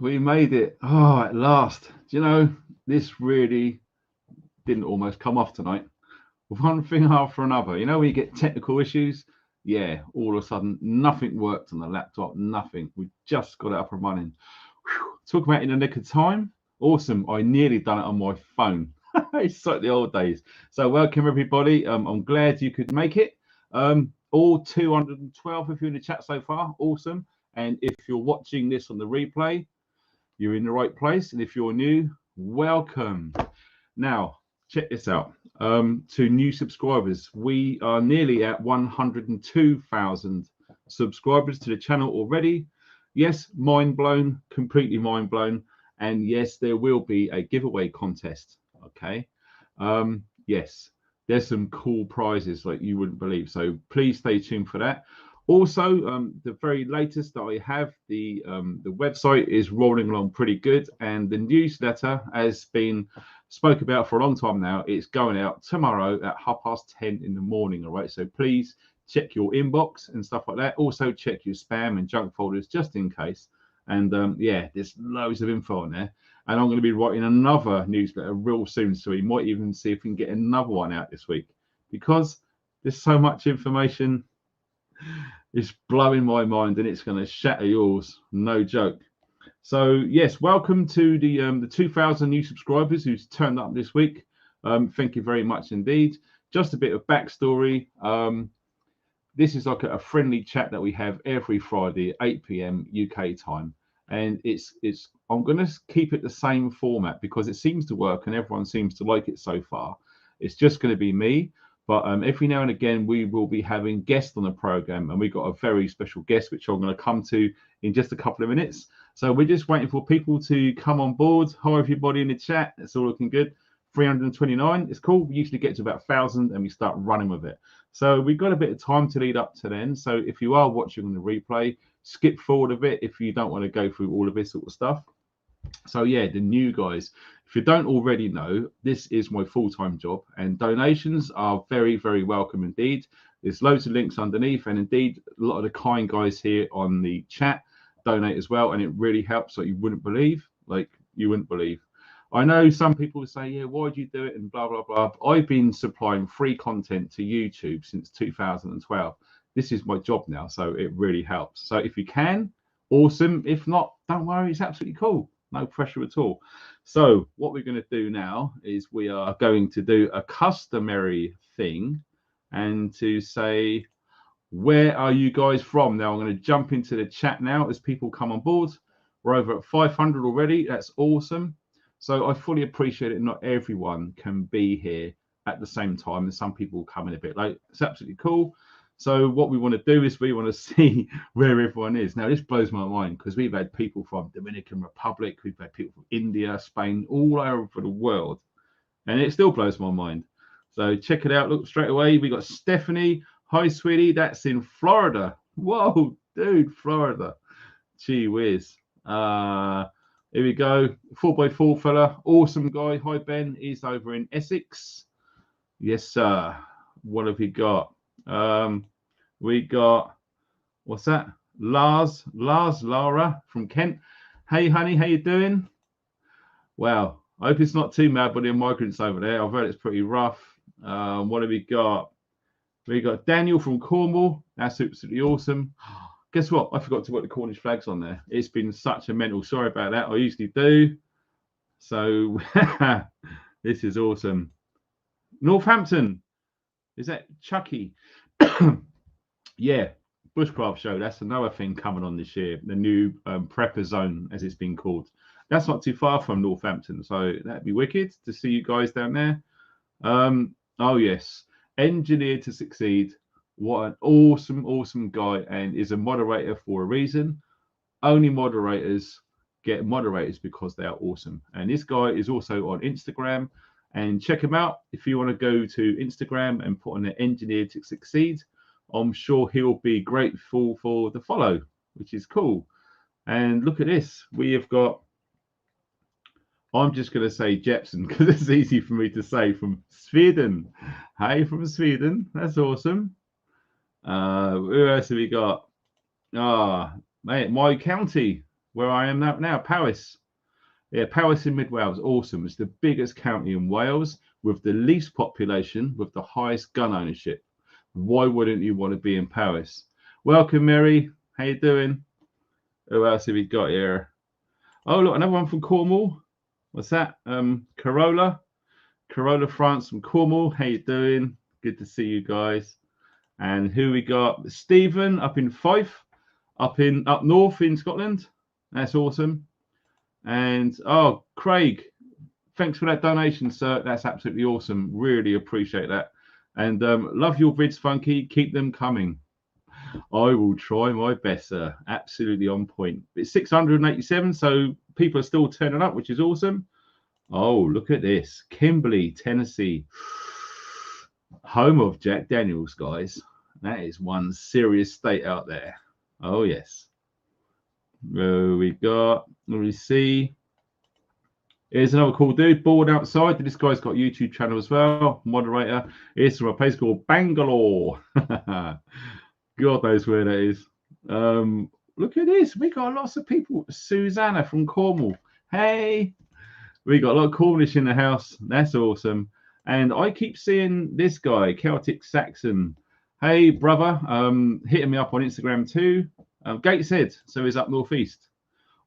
We made it. Oh, at last. Do you know, this really didn't almost come off tonight. One thing after another. You know, when you get technical issues, yeah, all of a sudden, nothing worked on the laptop, nothing. We just got it up and running. Whew. Talk about in the nick of time. Awesome. I nearly done it on my phone. It's like the old days. So, welcome everybody. I'm glad you could make it. All 212 of you in the chat so far. Awesome. And if you're watching this on the replay, you're in the right place. And if you're new, welcome. Now, check this out. To new subscribers, we are nearly at 102,000 subscribers to the channel already. Yes, mind blown, completely mind blown. And yes, there will be a giveaway contest. Okay. Yes, there's some cool prizes like you wouldn't believe. So please stay tuned for that. Also, the very latest that I have, the website is rolling along pretty good, and the newsletter has been spoke about for a long time now. It's going out tomorrow at 10:30 in the morning. All right, so please check your inbox and stuff like that. Also, check your spam and junk folders just in case. And yeah, there's loads of info on there. And I'm going to be writing another newsletter real soon, so we might even see if we can get another one out this week because there's so much information. It's blowing my mind and it's going to shatter yours. No joke. So yes, welcome to the 2,000 new subscribers who's turned up this week. Thank you very much indeed. Just a bit of backstory. This is like a friendly chat that we have every Friday at 8 p.m. UK time, and it's I'm going to keep it the same format because it seems to work and everyone seems to like it so far. It's just going to be me. But every now and again, we will be having guests on the program, and we've got a very special guest, which I'm going to come to in just a couple of minutes. So we're just waiting for people to come on board. Hi, everybody in the chat. It's all looking good. 329. It's cool. We usually get to about 1,000 and we start running with it. So we've got a bit of time to lead up to then. So if you are watching on the replay, skip forward a bit if you don't want to go through all of this sort of stuff. So yeah, the new guys, if you don't already know, this is my full-time job and donations are very, very welcome indeed. There's loads of links underneath, and indeed a lot of the kind guys here on the chat donate as well, and it really helps like you wouldn't believe. I know some people say, yeah, why do you do it and blah blah blah. I've been supplying free content to YouTube since 2012. This is my job now, so it really helps. So if you can, awesome. If not, don't worry, it's absolutely cool. No pressure at all. So what we're going to do now is we are going to do a customary thing and to say, where are you guys from? Now I'm going to jump into the chat now as people come on board. We're over at 500 already. That's awesome. So I fully appreciate it. Not everyone can be here at the same time, and some people come in a bit late. It's absolutely cool. So what we want to do is we want to see where everyone is. Now, this blows my mind because we've had people from Dominican Republic, we've had people from India, Spain, all over the world, and it still blows my mind. So check it out. Look straight away. We got Stephanie. Hi, sweetie. That's in Florida. Whoa, dude, Florida. Gee whiz. Here we go. 4x4 fella. Awesome guy. Hi, Ben. He's over in Essex. Yes, sir. What have we got? We got, what's that? Lara from Kent. Hey, honey, how you doing? Well, I hope it's not too mad by the migrants over there. I've heard it's pretty rough. What have we got? We got Daniel from Cornwall. That's absolutely awesome. Guess what? I forgot to put the Cornish flags on there. It's been such a mental. Sorry about that. I usually do. So this is awesome. Northampton. Is that Chucky? Yeah, Bushcraft Show. That's another thing coming on this year. The new Prepper Zone, as it's been called. That's not too far from Northampton, so that'd be wicked to see you guys down there. Oh yes, Engineered to Succeed. What an awesome, awesome guy, and is a moderator for a reason. Only moderators get moderators because they are awesome. And this guy is also on Instagram, and check him out if you want to go to Instagram and put on the Engineered to Succeed. I'm sure he'll be grateful for the follow, which is cool. And look at this. We have got, I'm just going to say Jepson because it's easy for me to say, from Sweden. Hey, from Sweden. That's awesome. Who else have we got? Mate, my county. where I am now, Powys. Yeah, Powys in Mid Wales, awesome. It's the biggest county in Wales with the least population, with the highest gun ownership. Why wouldn't you want to be in Powys? Welcome, Mary. How you doing? Who else have we got here? Oh, look, another one from Cornwall. What's that? Corolla, France from Cornwall. How you doing? Good to see you guys. And who we got? Stephen up in Fife, up north in Scotland. That's awesome. And oh, Craig, thanks for that donation, sir. That's absolutely awesome. Really appreciate that. And love your vids, Funky. Keep them coming. I will try my best, sir. Absolutely on point. It's 687, so people are still turning up, which is awesome. Oh, look at this. Kimberly, Tennessee. Home of Jack Daniels, guys. That is one serious state out there. Oh, yes. We got, let me see. Here's another cool dude, bored outside. This guy's got a YouTube channel as well. Moderator. It's from a place called Bangalore. God knows where that is. Look at this. We got lots of people. Susanna from Cornwall. Hey. We got a lot of Cornish in the house. That's awesome. And I keep seeing this guy, Celtic Saxon. Hey, brother. Hitting me up on Instagram too. Gateshead. So he's up northeast.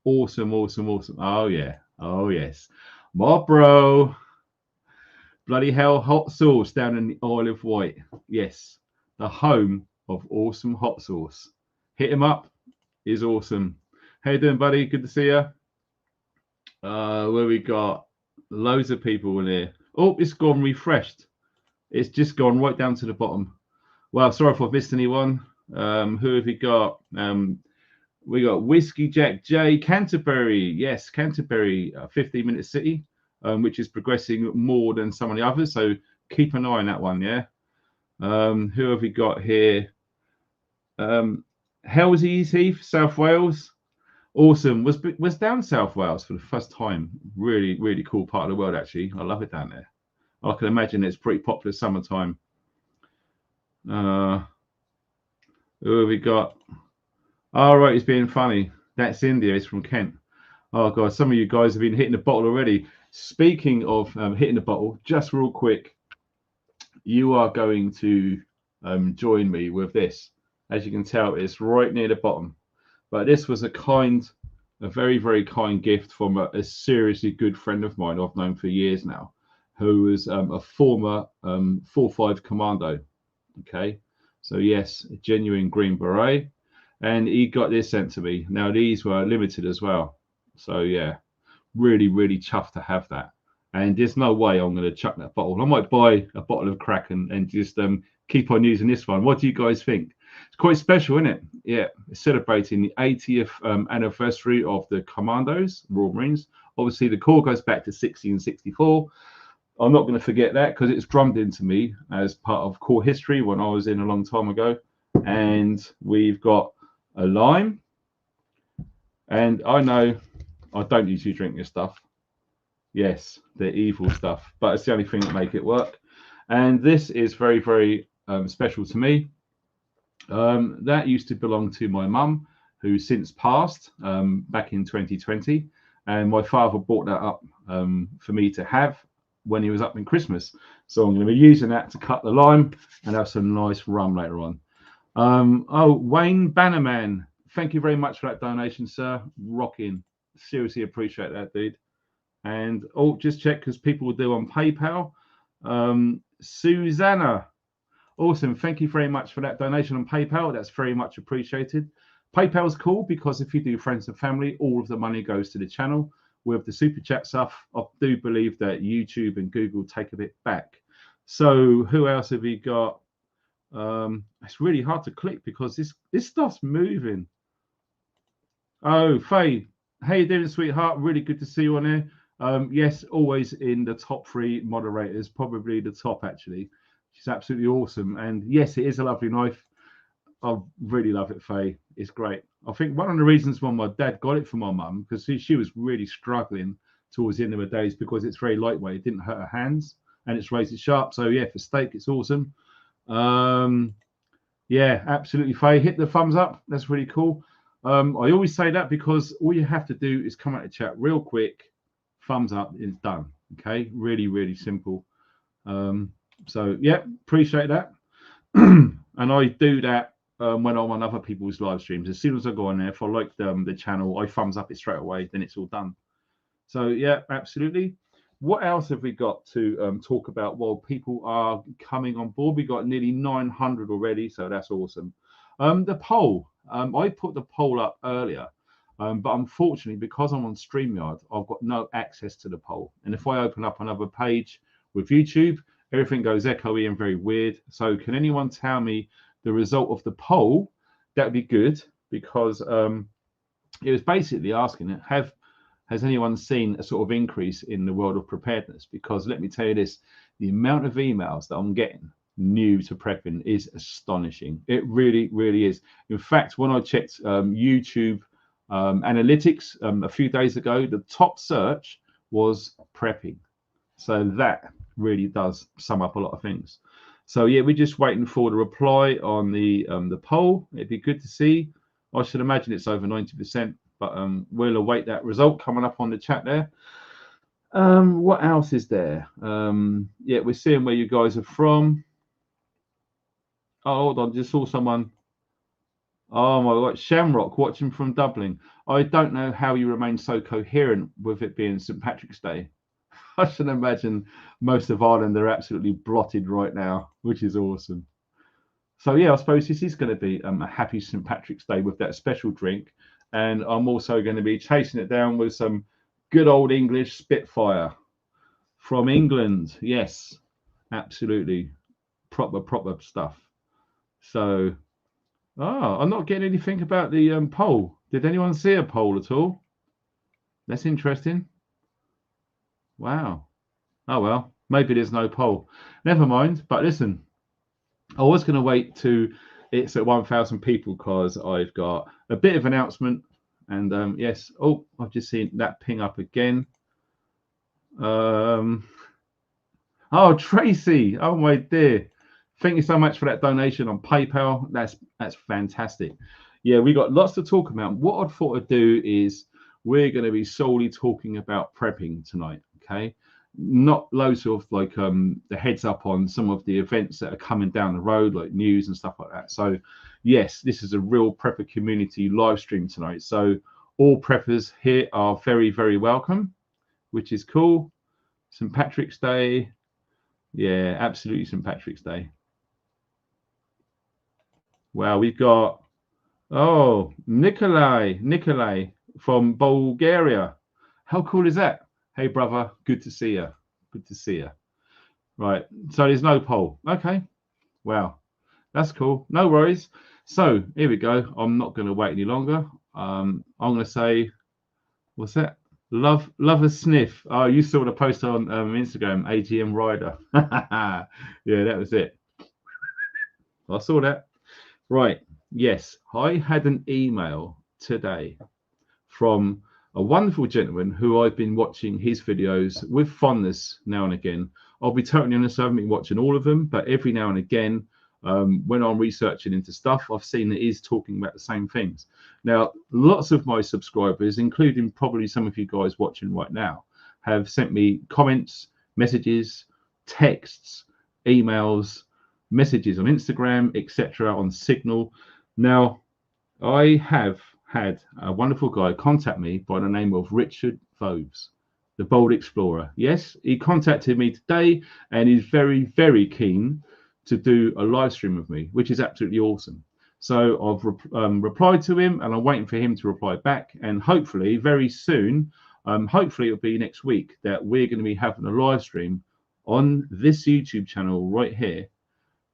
Awesome, awesome, awesome. Oh, yeah. Oh, yes. My bro. Bloody hell, hot sauce down in the Isle of Wight. Yes. The home of awesome hot sauce. Hit him up. He's awesome. How you doing, buddy? Good to see you. Where we got loads of people in here. Oh, it's gone refreshed. It's just gone right down to the bottom. Well, sorry if I've missed anyone. Who have we got? We got Whiskey Jack J, Canterbury. Yes, Canterbury, 15-minute city, which is progressing more than some of the others. So keep an eye on that one, yeah. Who have we got here? Hellseas Heath, South Wales. Awesome. Was down South Wales for the first time. Really, really cool part of the world, actually. I love it down there. I can imagine it's pretty popular summertime. Who have we got? All right, he's being funny. That's India. He's from Kent. Oh, God, some of you guys have been hitting the bottle already. Speaking of hitting the bottle, just real quick, you are going to join me with this. As you can tell, it's right near the bottom. But this was a very, very kind gift from a seriously good friend of mine I've known for years now, who was a former 4-5 commando. Okay, so yes, a genuine Green Beret. And he got this sent to me. Now, these were limited as well. So, yeah, really, really chuffed to have that. And there's no way I'm going to chuck that bottle. I might buy a bottle of crack and just keep on using this one. What do you guys think? It's quite special, isn't it? Yeah, it's celebrating the 80th anniversary of the Commandos, Royal Marines. Obviously, the Corps goes back to 60 and 64. I'm not going to forget that because it's drummed into me as part of Corps history when I was in a long time ago. And we've got a lime, and I know I don't usually drink this stuff. Yes, they're evil stuff, but it's the only thing that make it work. And this is very, very special to me. That used to belong to my mum, who since passed back in 2020, and my father brought that up for me to have when he was up in Christmas. So I'm going to be using that to cut the lime and have some nice rum later on. Oh, Wayne Bannerman, thank you very much for that donation, sir. Rocking. Seriously appreciate that, dude. And just check because people will do on PayPal. Susanna, awesome. Thank you very much for that donation on PayPal. That's very much appreciated. PayPal's cool because if you do friends and family, all of the money goes to the channel. With the super chat stuff, I do believe that YouTube and Google take a bit back. So who else have we got? It's really hard to click because this stuff's moving. Oh, Faye, how you doing, sweetheart? Really good to see you on here. Yes, always in the top 3 moderators, probably the top actually. She's absolutely awesome, and yes, it is a lovely knife. I really love it, Faye. It's great. I think one of the reasons why my dad got it for my mum, because she was really struggling towards the end of her days because it's very lightweight, it didn't hurt her hands, and it's razor sharp. So yeah, for steak, it's awesome. Yeah, absolutely, Faye. Hit the thumbs up. That's really cool. I always say that because all you have to do is come out of chat real quick, thumbs up, it's done. Okay, really, really simple. So yeah, appreciate that. And I do that when I'm on other people's live streams. As soon as I go on there, if I like the channel, I thumbs up it straight away. Then it's all done. So yeah, absolutely. What else have we got to talk about while people are coming on board? We got nearly 900 already, so that's awesome. The poll. I put the poll up earlier, but unfortunately, because I'm on StreamYard, I've got no access to the poll. And if I open up another page with YouTube, everything goes echoey and very weird. So can anyone tell me the result of the poll? That would be good, because it was basically asking it, has anyone seen a sort of increase in the world of preparedness? Because let me tell you this, the amount of emails that I'm getting new to prepping is astonishing. It really, really is. In fact, when I checked YouTube analytics a few days ago, the top search was prepping. So that really does sum up a lot of things. So yeah, we're just waiting for the reply on the poll. It'd be good to see. I should imagine it's over 90%, but we'll await that result coming up on the chat there. What else is there? Yeah, we're seeing where you guys are from. Oh, hold on, just saw someone. Oh my God, Shamrock watching from Dublin. I don't know how you remain so coherent with it being St. Patrick's Day. I should imagine most of Ireland are absolutely blotted right now, which is awesome. So yeah, I suppose this is going to be a happy St. Patrick's Day with that special drink. And I'm also going to be chasing it down with some good old English Spitfire from England. Yes, absolutely. Proper stuff. So, I'm not getting anything about the poll. Did anyone see a poll at all? That's interesting. Wow. Oh, well, maybe there's no poll. Never mind. But listen, I was going to wait to it's at 1,000 people because I've got a bit of announcement. And yes, oh, I've just seen that ping up again. Oh, Tracy, oh my dear, thank you so much for that donation on PayPal. That's fantastic. Yeah, we got lots to talk about. What I thought I'd do is we're going to be solely talking about prepping tonight. Okay, not loads of like the heads up on some of the events that are coming down the road, like news and stuff like that. So yes, this is a real prepper community live stream tonight. So all preppers here are very, very welcome, which is cool. St. Patrick's Day. Yeah, absolutely St. Patrick's Day. Wow, we've got, oh, Nikolai from Bulgaria. How cool is that? Hey, brother, good to see you. Good to see you. Right, so there's no poll. Okay, wow, that's cool. No worries. So here we go. I'm not going to wait any longer. I'm going to say, what's that? Love a sniff. Oh, you saw the post on Instagram, AGM Rider. Yeah, that was it. I saw that. Right. Yes, I had an email today from a wonderful gentleman who I've been watching his videos with fondness now and again. I'll be totally honest, I haven't been watching all of them, but every now and again, when I'm researching into stuff, I've seen that he's talking about the same things. Now, lots of my subscribers, including probably some of you guys watching right now, have sent me comments, messages, texts, emails, messages on Instagram, etc., on Signal. Now, I have had a wonderful guy contact me by the name of Richard Vobes, the Bold Explorer. Yes, he contacted me today and he's very, very keen to do a live stream with me, which is absolutely awesome. So I've replied to him and I'm waiting for him to reply back. And hopefully very soon, hopefully it'll be next week, that we're going to be having a live stream on this YouTube channel right here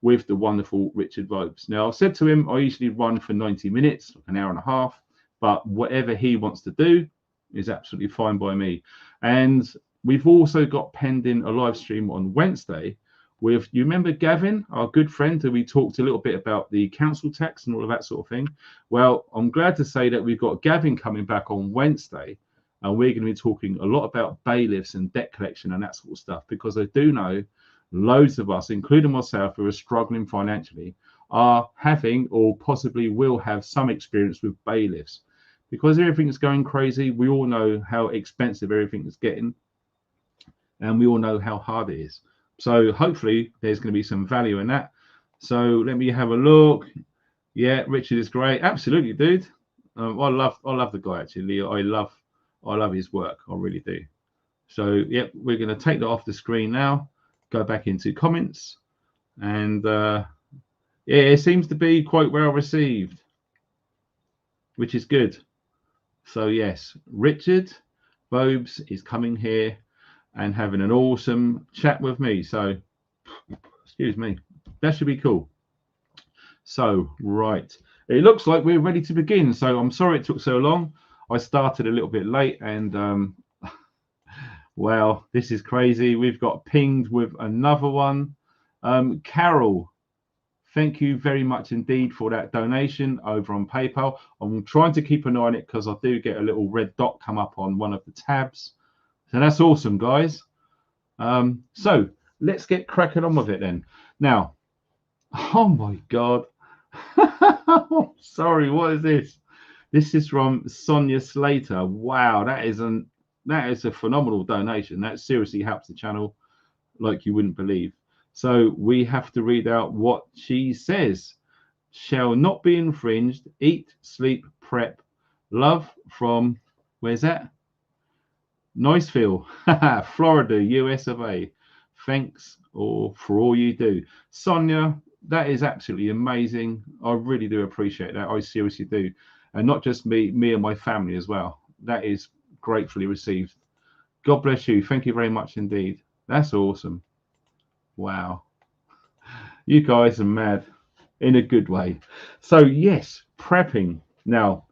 with the wonderful Richard Vobes. Now, I've said to him, I usually run for 90 minutes, an hour and a half, but whatever he wants to do is absolutely fine by me. And we've also got pending a live stream on Wednesday with, you remember Gavin, our good friend, who we talked a little bit about the council tax and all of that sort of thing. Well, I'm glad to say that we've got Gavin coming back on Wednesday, and we're going to be talking a lot about bailiffs and debt collection and that sort of stuff, because I do know loads of us, including myself, who are struggling financially, are having or possibly will have some experience with bailiffs. Because everything's going crazy, we all know how expensive everything is getting, and we all know how hard it is. So hopefully there's going to be some value in that. So let me have a look. Yeah, Richard is great. Absolutely, dude. I love the guy actually. I love his work. I really do. So yep, we're going to take that off the screen now. Go back into comments, and yeah, it seems to be quite well received, which is good. So yes, Richard Bobes is coming here and having an awesome chat with me. So excuse me, that should be cool. So right, it looks like we're ready to begin. So I'm sorry it took so long. I started a little bit late, and well, this is crazy. We've got pinged with another one. Carol, thank you very much indeed for that donation over on PayPal. I'm trying to keep an eye on it because I do get a little red dot come up on one of the tabs. So that's awesome, guys. So let's get cracking on with it then. Now, oh my God. Sorry, what is this? This is from Sonia Slater. Wow, that is a phenomenal donation. That seriously helps the channel like you wouldn't believe. So we have to read out what she says. Shall not be infringed. Eat, sleep, prep. Love from, where's that? Niceville, Florida, US of A. Thanks for all you do. Sonia, that is absolutely amazing. I really do appreciate that. I seriously do. And not just me and my family as well. That is gratefully received. God bless you. Thank you very much indeed. That's awesome. Wow. You guys are mad in a good way. So yes, prepping. Now,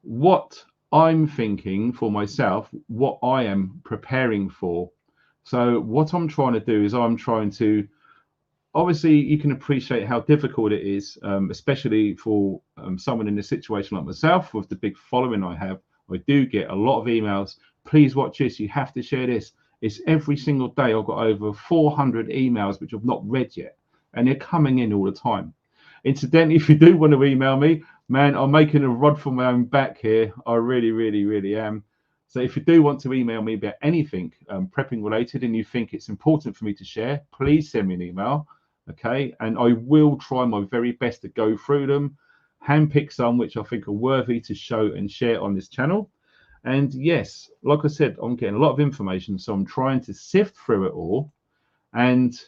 what I'm thinking for myself, what I am preparing for. So what I'm trying to do is I'm trying to, obviously you can appreciate how difficult it is, especially for someone in a situation like myself with the big following I have. I do get a lot of emails. Please watch this. You have to share this. It's every single day. I've got over 400 emails which I've not read yet, and they're coming in all the time. Incidentally, if you do want to email me, man, I'm making a rod for my own back here. I really, really, really am. So if you do want to email me about anything prepping related and you think it's important for me to share, please send me an email. Okay. And I will try my very best to go through them, handpick some which I think are worthy to show and share on this channel. And yes, like I said, I'm getting a lot of information. So I'm trying to sift through it all and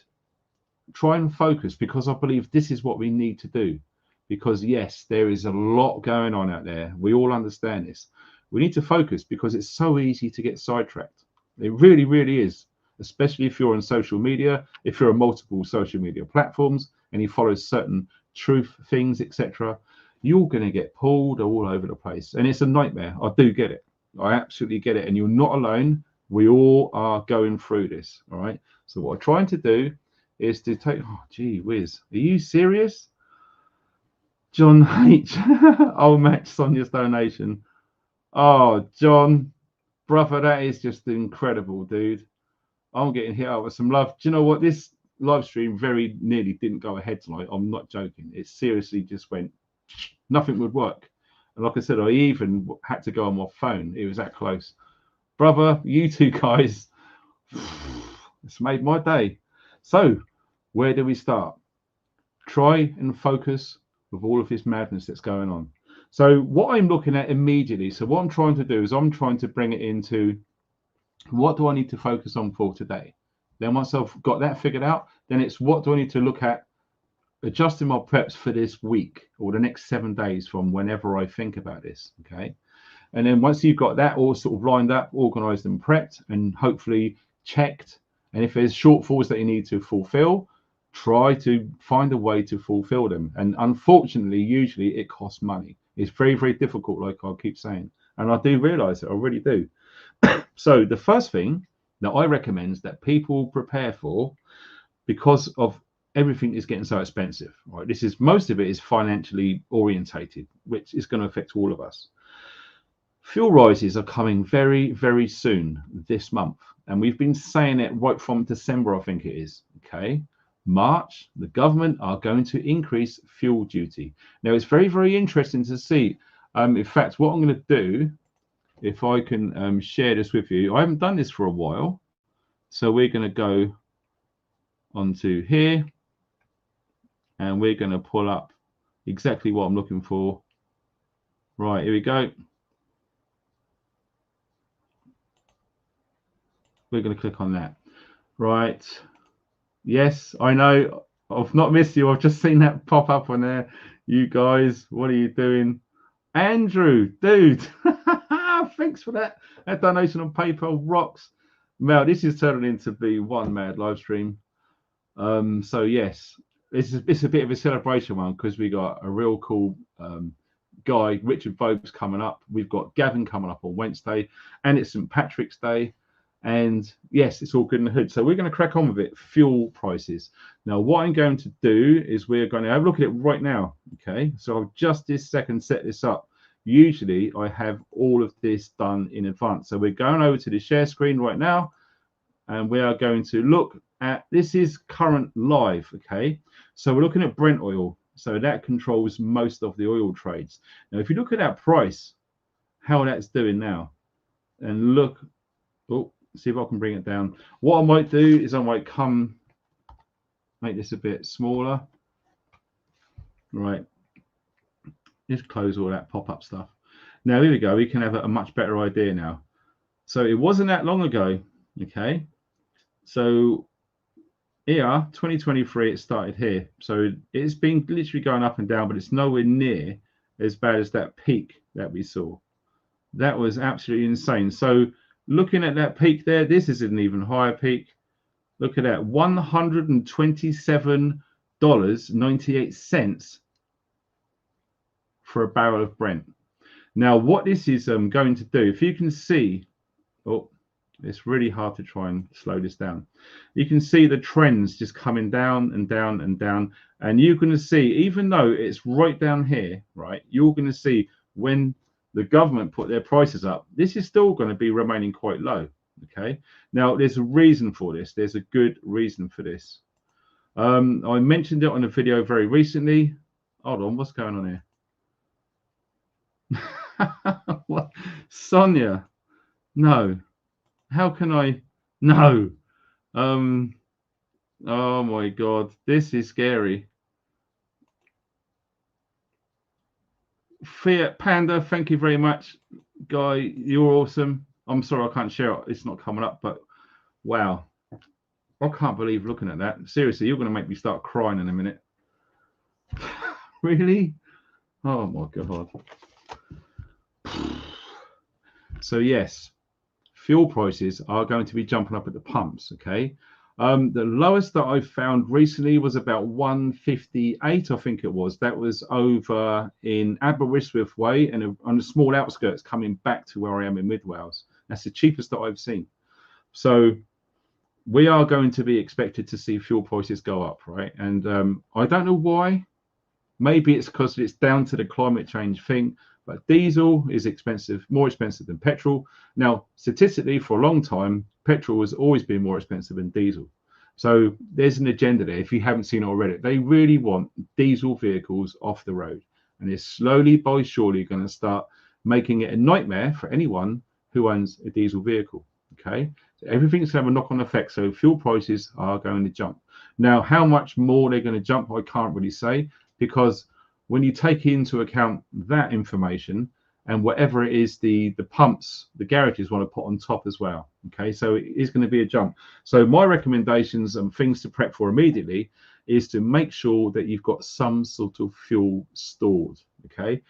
try and focus, because I believe this is what we need to do. Because yes, there is a lot going on out there. We all understand this. We need to focus because it's so easy to get sidetracked. It really, really is, especially if you're on social media, if you're on multiple social media platforms and you follow certain truth things, etc. You're going to get pulled all over the place. And it's a nightmare. I do get it. I absolutely get it. And you're not alone. We all are going through this. All right. So what I'm trying to do is to take, oh, gee whiz. Are you serious? John H. I'll match Sonia's donation. Oh, John, brother, that is just incredible, dude. I'm getting hit up with some love. Do you know what? This live stream very nearly didn't go ahead tonight. I'm not joking. It seriously just went, nothing would work. And like I said, I even had to go on my phone. It was that close. Brother, you two guys, it's made my day. So, where do we start? Try and focus with all of this madness that's going on. So what I'm looking at immediately, so what I'm trying to do is I'm trying to bring it into what do I need to focus on for today? Then once I've got that figured out, then it's what do I need to look at adjusting my preps for this week or the next 7 days from whenever I think about this, okay? And then once you've got that all sort of lined up, organized and prepped and hopefully checked, and if there's shortfalls that you need to fulfill, try to find a way to fulfill them. And unfortunately, usually it costs money. It's very, very difficult, like I keep saying. And I do realize it, I really do. So the first thing that I recommend is that people prepare for, because of everything is getting so expensive, right? This is, most of it is financially orientated, which is going to affect all of us. Fuel rises are coming very, very soon this month. And we've been saying it right from December, I think it is, okay? March, the government are going to increase fuel duty. Now, it's very, very interesting to see. In fact, what I'm going to do, if I can share this with you, I haven't done this for a while. So we're going to go onto here and we're going to pull up exactly what I'm looking for. Right, here we go. We're going to click on that. Right. Yes, I know. I've not missed you. I've just seen that pop up on there. You guys, what are you doing? Andrew, dude. Thanks for that. That donation on PayPal rocks. Mel, this is turning into be one mad live stream. So yes, it's a bit of a celebration one because we got a real cool guy, Richard Vobes, coming up. We've got Gavin coming up on Wednesday, and it's St. Patrick's Day. And yes, it's all good in the hood. So we're going to crack on with it. Fuel prices. Now, what I'm going to do is we're going to have a look at it right now. Okay, so I've just this second set this up. Usually I have all of this done in advance. So we're going over to the share screen right now, and we are going to look at, this is current live. Okay, so we're looking at Brent Oil. So that controls most of the oil trades. Now, if you look at that price, how that's doing now, and look, oh, see if I can bring it down. What I might do is I might make this a bit smaller. Right, just close all that pop-up stuff. Now here we go. We can have a much better idea now. So it wasn't that long ago. Okay, so here 2023 it started here. So it's been literally going up and down, but it's nowhere near as bad as that peak that we saw. That was absolutely insane. So looking at that peak there, this is an even higher peak. Look at that, $127.98 for a barrel of Brent. Now, what this is going to do, if you can see, oh, it's really hard to try and slow this down. You can see the trends just coming down and down and down. And you're going to see, even though it's right down here, right, you're going to see when the government put their prices up, this is still going to be remaining quite low. Okay, now there's a reason for this. There's a good reason for this. I mentioned it on a video very recently. Hold on, what's going on here? What? Sonia, no. How can I? No. Oh my God, this is scary. Fiat Panda, thank you very much, Guy. You're awesome. I'm sorry I can't share it. It's not coming up, but wow. I can't believe looking at that. Seriously, you're going to make me start crying in a minute. Really? Oh my God. So yes, fuel prices are going to be jumping up at the pumps. Okay. The lowest that I found recently was about 158, I think it was. That was over in Aberystwyth Way and on the small outskirts coming back to where I am in Mid Wales. That's the cheapest that I've seen. So we are going to be expected to see fuel prices go up, right? And I don't know why. Maybe it's because it's down to the climate change thing. But diesel is expensive, more expensive than petrol. Now, statistically, for a long time, petrol has always been more expensive than diesel. So there's an agenda there. If you haven't seen it already, they really want diesel vehicles off the road. And they're slowly but surely going to start making it a nightmare for anyone who owns a diesel vehicle. Okay, so everything's going to have a knock-on effect. So fuel prices are going to jump. Now, how much more they're going to jump, I can't really say, because when you take into account that information and whatever it is the pumps, the garages want to put on top as well. Okay, so it is going to be a jump. So my recommendations and things to prep for immediately is to make sure that you've got some sort of fuel stored. Okay,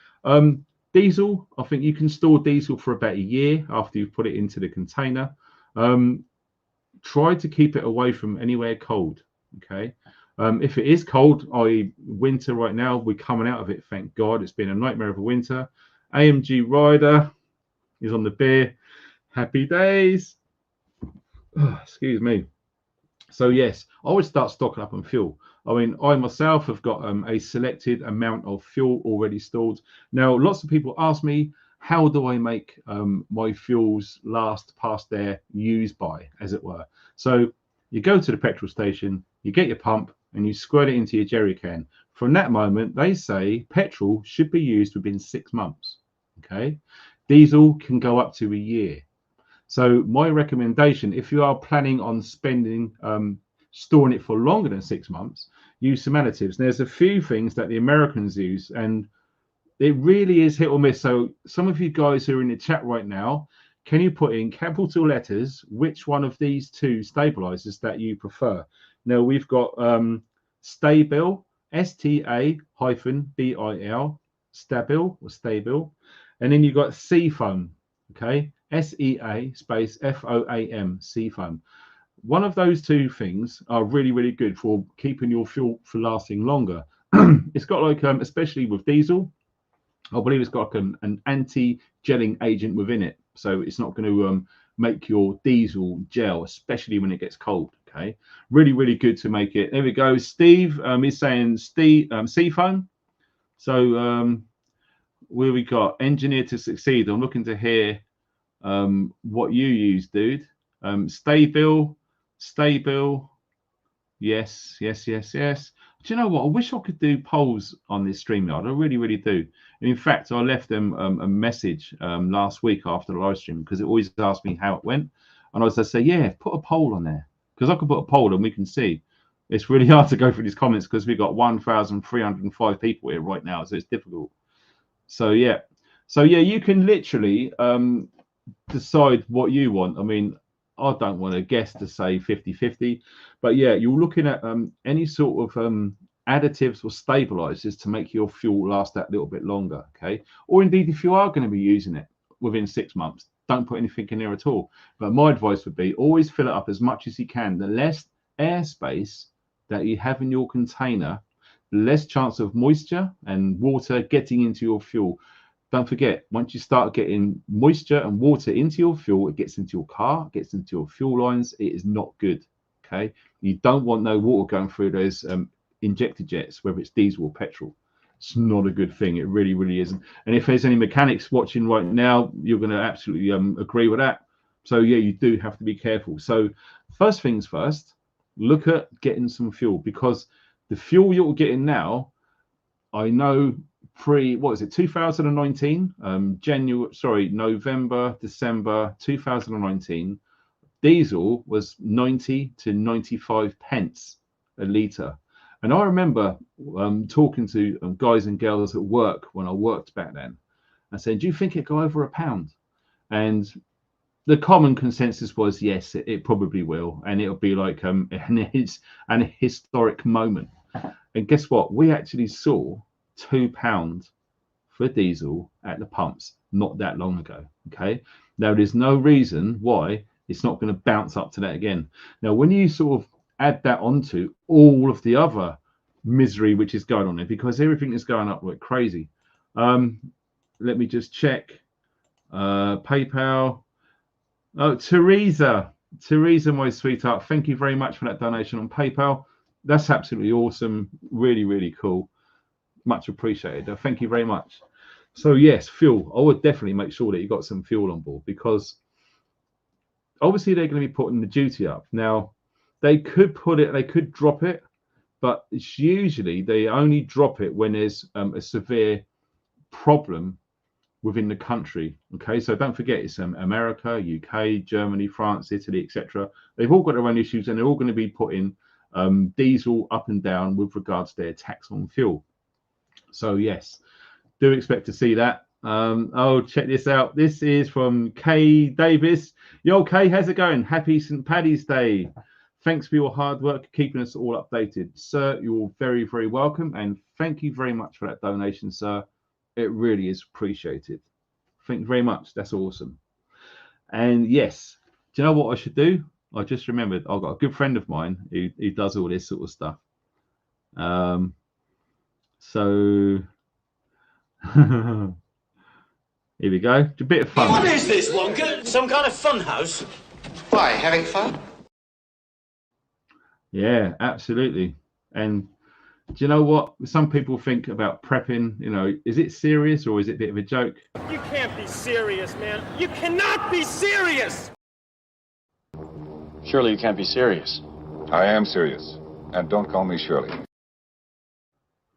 diesel, I think you can store diesel for about a year after you've put it into the container. Try to keep it away from anywhere cold. Okay. If it is cold, i.e. winter right now, we're coming out of it, thank God. It's been a nightmare of a winter. AMG Rider is on the beer. Happy days. Oh, excuse me. So yes, I would start stocking up on fuel. I mean, I myself have got a selected amount of fuel already stored. Now, lots of people ask me, how do I make my fuels last past their use by, as it were? So you go to the petrol station, you get your pump, and you squirt it into your jerry can. From that moment, they say petrol should be used within 6 months. Okay, diesel can go up to a year. So my recommendation, if you are planning on spending storing it for longer than 6 months, use some additives. There's a few things that the Americans use, and it really is hit or miss. So some of you guys who are in the chat right now, can you put in capital letters which one of these two stabilizers that you prefer? Now we've got Stabil, STAbil, Stabil or Stabil, and then you've got Seafoam, okay, SEA space FOAM, Seafoam. One of those two things are really, really good for keeping your fuel for lasting longer. It's got like, especially with diesel, I believe it's got an anti-gelling agent within it. So it's not going to make your diesel gel, especially when it gets cold. Okay, really, really good to make it. There we go. Steve is saying Seafoam. So where we got engineer to succeed. I'm looking to hear what you use, dude. Stabil. Yes. Do you know what? I wish I could do polls on this StreamYard. I really, really do. And in fact, I left them a message last week after the live stream because it always asks me how it went. And I was just say, yeah, put a poll on there because I could put a poll and we can see. It's really hard to go through these comments because we've got 1,305 people here right now, so it's difficult. So yeah, you can literally decide what you want. I mean, I don't want to guess to say 50-50, but yeah, you're looking at any sort of additives or stabilizers to make your fuel last that little bit longer, okay? Or indeed, if you are going to be using it within 6 months, don't put anything in there at all. But my advice would be always fill it up as much as you can. The less airspace that you have in your container, the less chance of moisture and water getting into your fuel. Don't forget, once you start getting moisture and water into your fuel, it gets into your car, gets into your fuel lines. It is not good, okay? You don't want no water going through those injector jets, whether it's diesel or petrol. It's not a good thing. It really, really isn't. And if there's any mechanics watching right now, you're going to absolutely agree with that. So, yeah, you do have to be careful. So first things first, look at getting some fuel because the fuel you're getting now, I know 2019 November, December 2019, diesel was 90 to 95 pence a litre. And I remember talking to guys and girls at work when I worked back then. I said, do you think it'd go over £1? And the common consensus was, yes, it probably will. And it'll be like an historic moment. And guess what? We actually saw £2 for diesel at the pumps not that long ago. Okay, now there's no reason why it's not going to bounce up to that again. Now when you sort of add that onto all of the other misery which is going on there, because everything is going up like crazy. Let me just check. PayPal. Oh, Teresa, my sweetheart, thank you very much for that donation on PayPal. That's absolutely awesome. Really, really cool. Much appreciated. Thank you very much. So yes, fuel. I would definitely make sure that you got some fuel on board because obviously they're going to be putting the duty up. Now they could drop it, but it's usually they only drop it when there's a severe problem within the country. Okay, so don't forget it's America, UK, Germany, France, Italy, etc. They've all got their own issues and they're all going to be putting diesel up and down with regards to their tax on fuel. So yes, do expect to see that. Oh, check this out. This is from Kay Davis. Yo, Kay, how's it going? Happy St. Paddy's Day. Thanks for your hard work, keeping us all updated. Sir, you're very, very welcome. And thank you very much for that donation, sir. It really is appreciated. Thank you very much. That's awesome. And yes, do you know what I should do? I just remembered I've got a good friend of mine who does all this sort of stuff. So here we go. It's a bit of fun. What is this, Wonka? Some kind of fun house? Why, having fun? Yeah, absolutely. And do you know what? Some people think about prepping, you know, is it serious or is it a bit of a joke? You can't be serious, man. You cannot be serious! Surely you can't be serious. I am serious. And don't call me Shirley.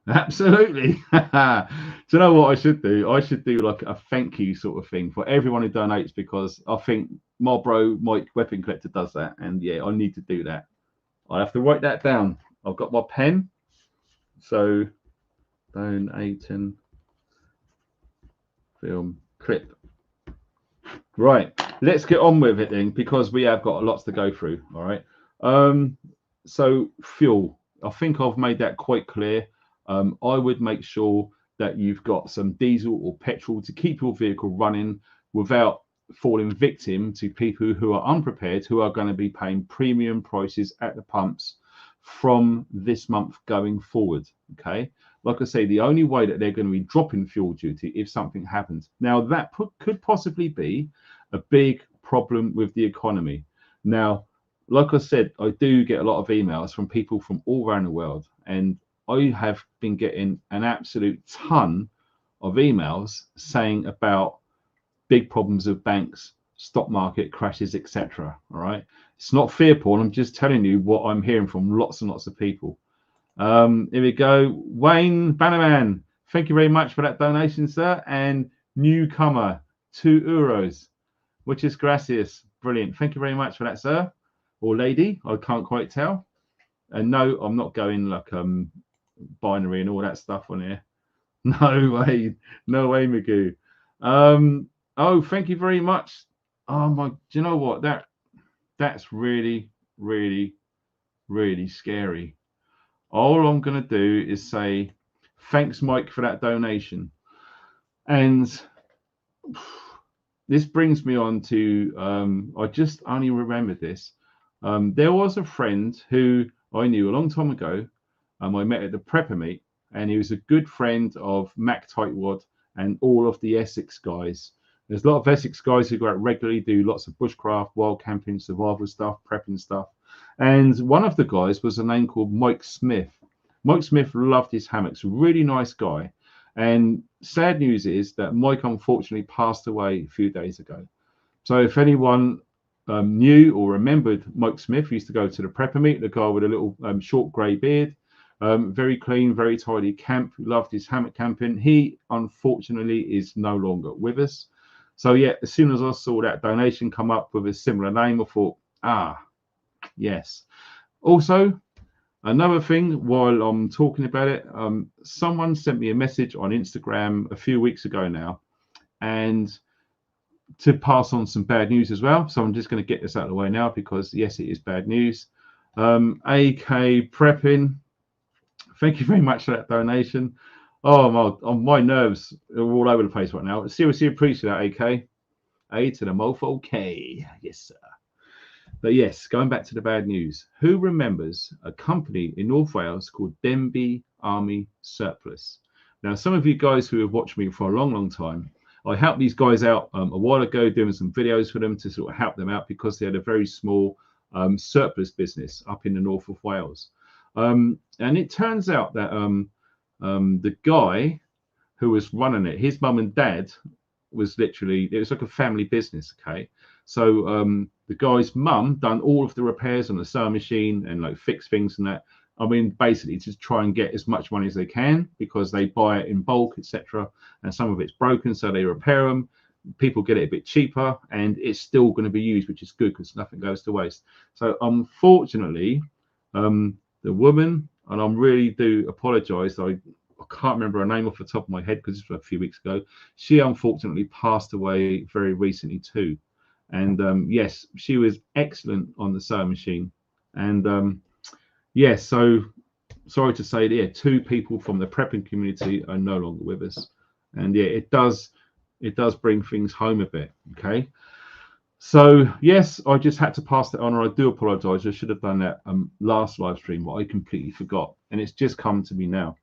Absolutely. Do you know what I should do? I should do like a thank you sort of thing for everyone who donates, because I think my bro Mike Weapon Collector does that, and yeah, I need to do that. I have to write that down. I've got my pen. So donating film clip. Right, let's get on with it then, because we have got lots to go through. All right. So fuel. I think I've made that quite clear. I would make sure that you've got some diesel or petrol to keep your vehicle running without falling victim to people who are unprepared, who are going to be paying premium prices at the pumps from this month going forward. Okay, like I say, the only way that they're going to be dropping fuel duty if something happens. Now that could possibly be a big problem with the economy. Now, like I said, I do get a lot of emails from people from all around the world, and I have been getting an absolute ton of emails saying about big problems with banks, stock market crashes, etc. All right, it's not fear porn. I'm just telling you what I'm hearing from lots and lots of people. Here we go. Wayne Bannerman, thank you very much for that donation, sir. And newcomer, €2, which is gracias. Brilliant. Thank you very much for that, sir or lady. I can't quite tell. And no, I'm not going like binary and all that stuff on here. No way, Magoo. Oh, thank you very much. Oh my, do you know what? That's really, really, really scary. All I'm gonna do is say thanks, Mike, for that donation. And this brings me on to I just only remembered this. There was a friend who I knew a long time ago. I met at the prepper meet, and he was a good friend of Mac Tightwad and all of the Essex guys. There's a lot of Essex guys who go out regularly, do lots of bushcraft, wild camping, survival stuff, prepping stuff. And one of the guys was a name called Mike Smith. Mike Smith loved his hammocks, really nice guy. And sad news is that Mike unfortunately passed away a few days ago. So if anyone knew or remembered Mike Smith, used to go to the prepper meet, the guy with a little short grey beard, very clean, very tidy camp, loved his hammock camping. He unfortunately is no longer with us. So yeah, as soon as I saw that donation come up with a similar name, I thought, yes. Also, another thing, while I'm talking about it, someone sent me a message on Instagram a few weeks ago now, and to pass on some bad news as well. So I'm just going to get this out of the way now, because yes, it is bad news. AK Prepping, thank you very much for that donation. Oh, my nerves are all over the place right now. Seriously appreciate that, AK. A to the mofo K. Yes, sir. But yes, going back to the bad news. Who remembers a company in North Wales called Denbigh Army Surplus? Now, some of you guys who have watched me for a long, long time, I helped these guys out a while ago, doing some videos for them to sort of help them out, because they had a very small surplus business up in the north of Wales. And it turns out that the guy who was running it, his mum and dad was literally, it was like a family business. Okay. So the guy's mum done all of the repairs on the sewing machine and like fix things and that. I mean, basically to try and get as much money as they can, because they buy it in bulk, etc. And some of it's broken, so they repair them. People get it a bit cheaper, and it's still going to be used, which is good, because nothing goes to waste. So unfortunately, the woman, and I really do apologise, I can't remember her name off the top of my head because this was a few weeks ago. She unfortunately passed away very recently too. And yes, she was excellent on the sewing machine. And yes, so sorry to say that, yeah, 2 people from the prepping community are no longer with us. And yeah, it does bring things home a bit. Okay. So yes, I just had to pass that on, or I do apologize. I should have done that last live stream, but I completely forgot, and it's just come to me now.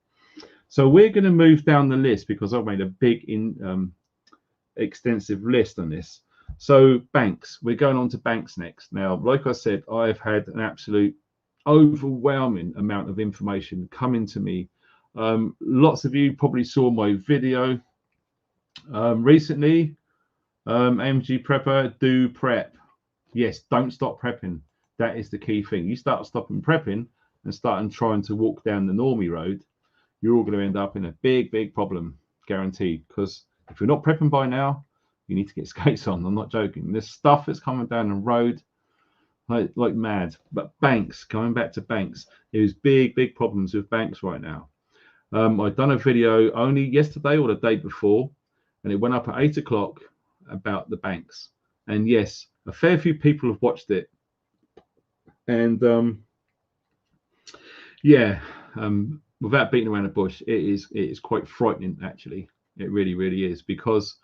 So we're going to move down the list, because I've made a big extensive list on this. So banks, we're going on to banks next. Now, like I said, I've had an absolute overwhelming amount of information coming to me. Lots of you probably saw my video recently. AMG prepper, do prep. Yes, don't stop prepping. That is the key thing. You start stopping prepping, and starting trying to walk down the normie road, you're all going to end up in a big problem, guaranteed. Because if you're not prepping by now, you need to get skates on. I'm not joking. There's stuff that's coming down the road like mad. But banks, going back to banks, there's big problems with banks right now. I've done a video only yesterday or the day before, and it went up at 8 o'clock about the banks. And yes, a fair few people have watched it. And without beating around the bush, it is quite frightening, actually. It really is. Because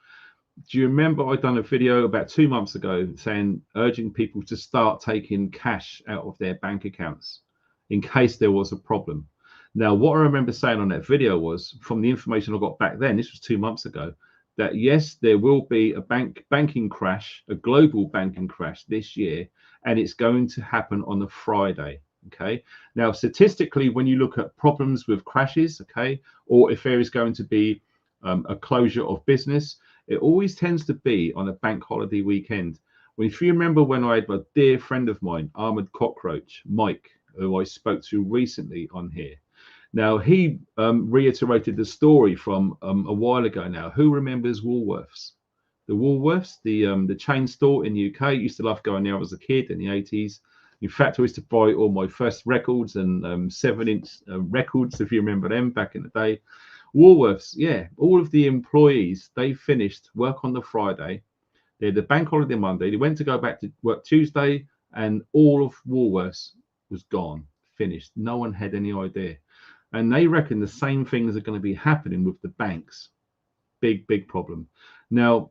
do you remember I done a video about 2 months ago saying, urging people to start taking cash out of their bank accounts in case there was a problem? Now, what I remember saying on that video was, from the information I got back then, this was 2 months ago, that yes, there will be a banking crash, a global banking crash this year, and it's going to happen on a Friday. Okay. Now, statistically, when you look at problems with crashes, okay, or if there is going to be a closure of business, it always tends to be on a bank holiday weekend. Well, if you remember when I had a dear friend of mine, Armored Cockroach, Mike, who I spoke to recently on here. Now, he reiterated the story from a while ago now. Who remembers Woolworths? The Woolworths, the chain store in the UK. I used to love going there as a kid in the 80s. In fact, I used to buy all my first records and 7-inch records, if you remember them back in the day. Woolworths, yeah, all of the employees, they finished work on the Friday. They had the bank holiday Monday. They went to go back to work Tuesday, and all of Woolworths was gone, finished. No one had any idea. And they reckon the same things are going to be happening with the banks. Big problem. Now,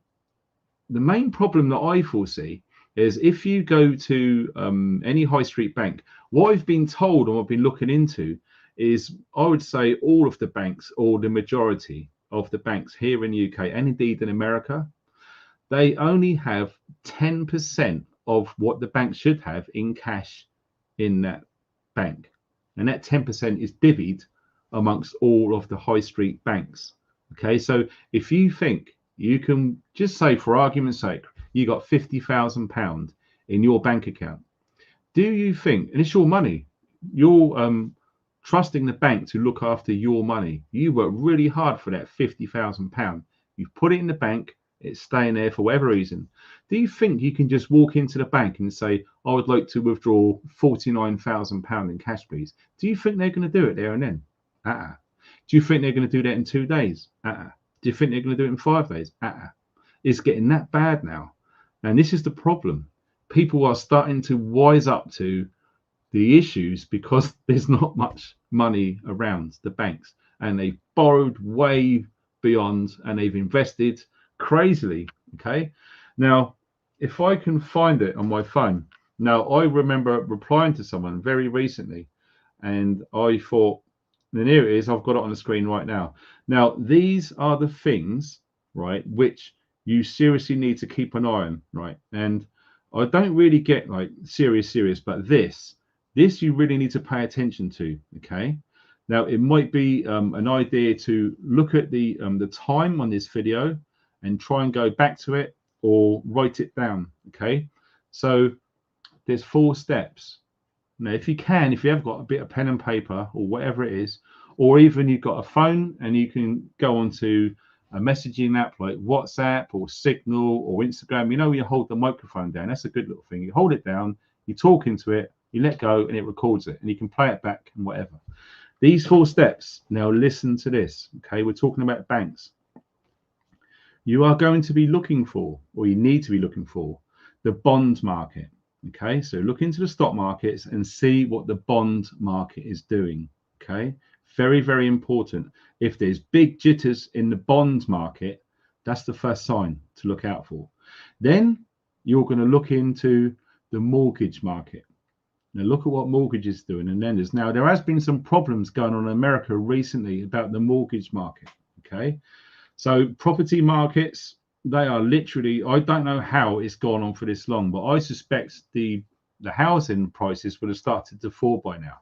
the main problem that I foresee is if you go to any high street bank, what I've been told and I've been looking into is, I would say all of the banks, or the majority of the banks here in the UK and indeed in America, they only have 10% of what the bank should have in cash in that bank. And that 10% is divvied amongst all of the high street banks. Okay, so if you think you can, just say for argument's sake, you got £50,000 in your bank account, do you think, and it's your money, you're trusting the bank to look after your money, you work really hard for that £50,000, you've put it in the bank, it's staying there for whatever reason, do you think you can just walk into the bank and say, I would like to withdraw £49,000 in cash, please? Do you think they're going to do it there and then? Do you think they're going to do that in 2 days? Do you think they're going to do it in 5 days? It's getting that bad now. And this is the problem. People are starting to wise up to the issues because there's not much money around the banks, and they've borrowed way beyond, and they've invested crazily. Okay. Now, if I can find it on my phone. Now, I remember replying to someone very recently, and I thought, and here it is, I've got it on the screen right now. Now, these are the things, right, which you seriously need to keep an eye on, right? And I don't really get like serious, but this you really need to pay attention to, okay? Now, it might be an idea to look at the time on this video and try and go back to it or write it down, okay? So there's 4 steps. Now, if you have got a bit of pen and paper or whatever it is, or even you've got a phone and you can go onto a messaging app like WhatsApp or Signal or Instagram, you know, you hold the microphone down. That's a good little thing. You hold it down, you talk into it, you let go, and it records it, and you can play it back and whatever. These 4 steps. Now, listen to this. Okay, we're talking about banks. You are going to be looking for, or you need to be looking for, the bond market. Okay, so look into the stock markets and see what the bond market is doing. Okay, very important. If there's big jitters in the bond market, that's the first sign to look out for. Then you're going to look into the mortgage market. Now look at what mortgages is doing and lenders. Now, there has been some problems going on in America recently about the mortgage market. Okay, so property markets, they are literally, I don't know how it's gone on for this long, but I suspect the housing prices would have started to fall by now.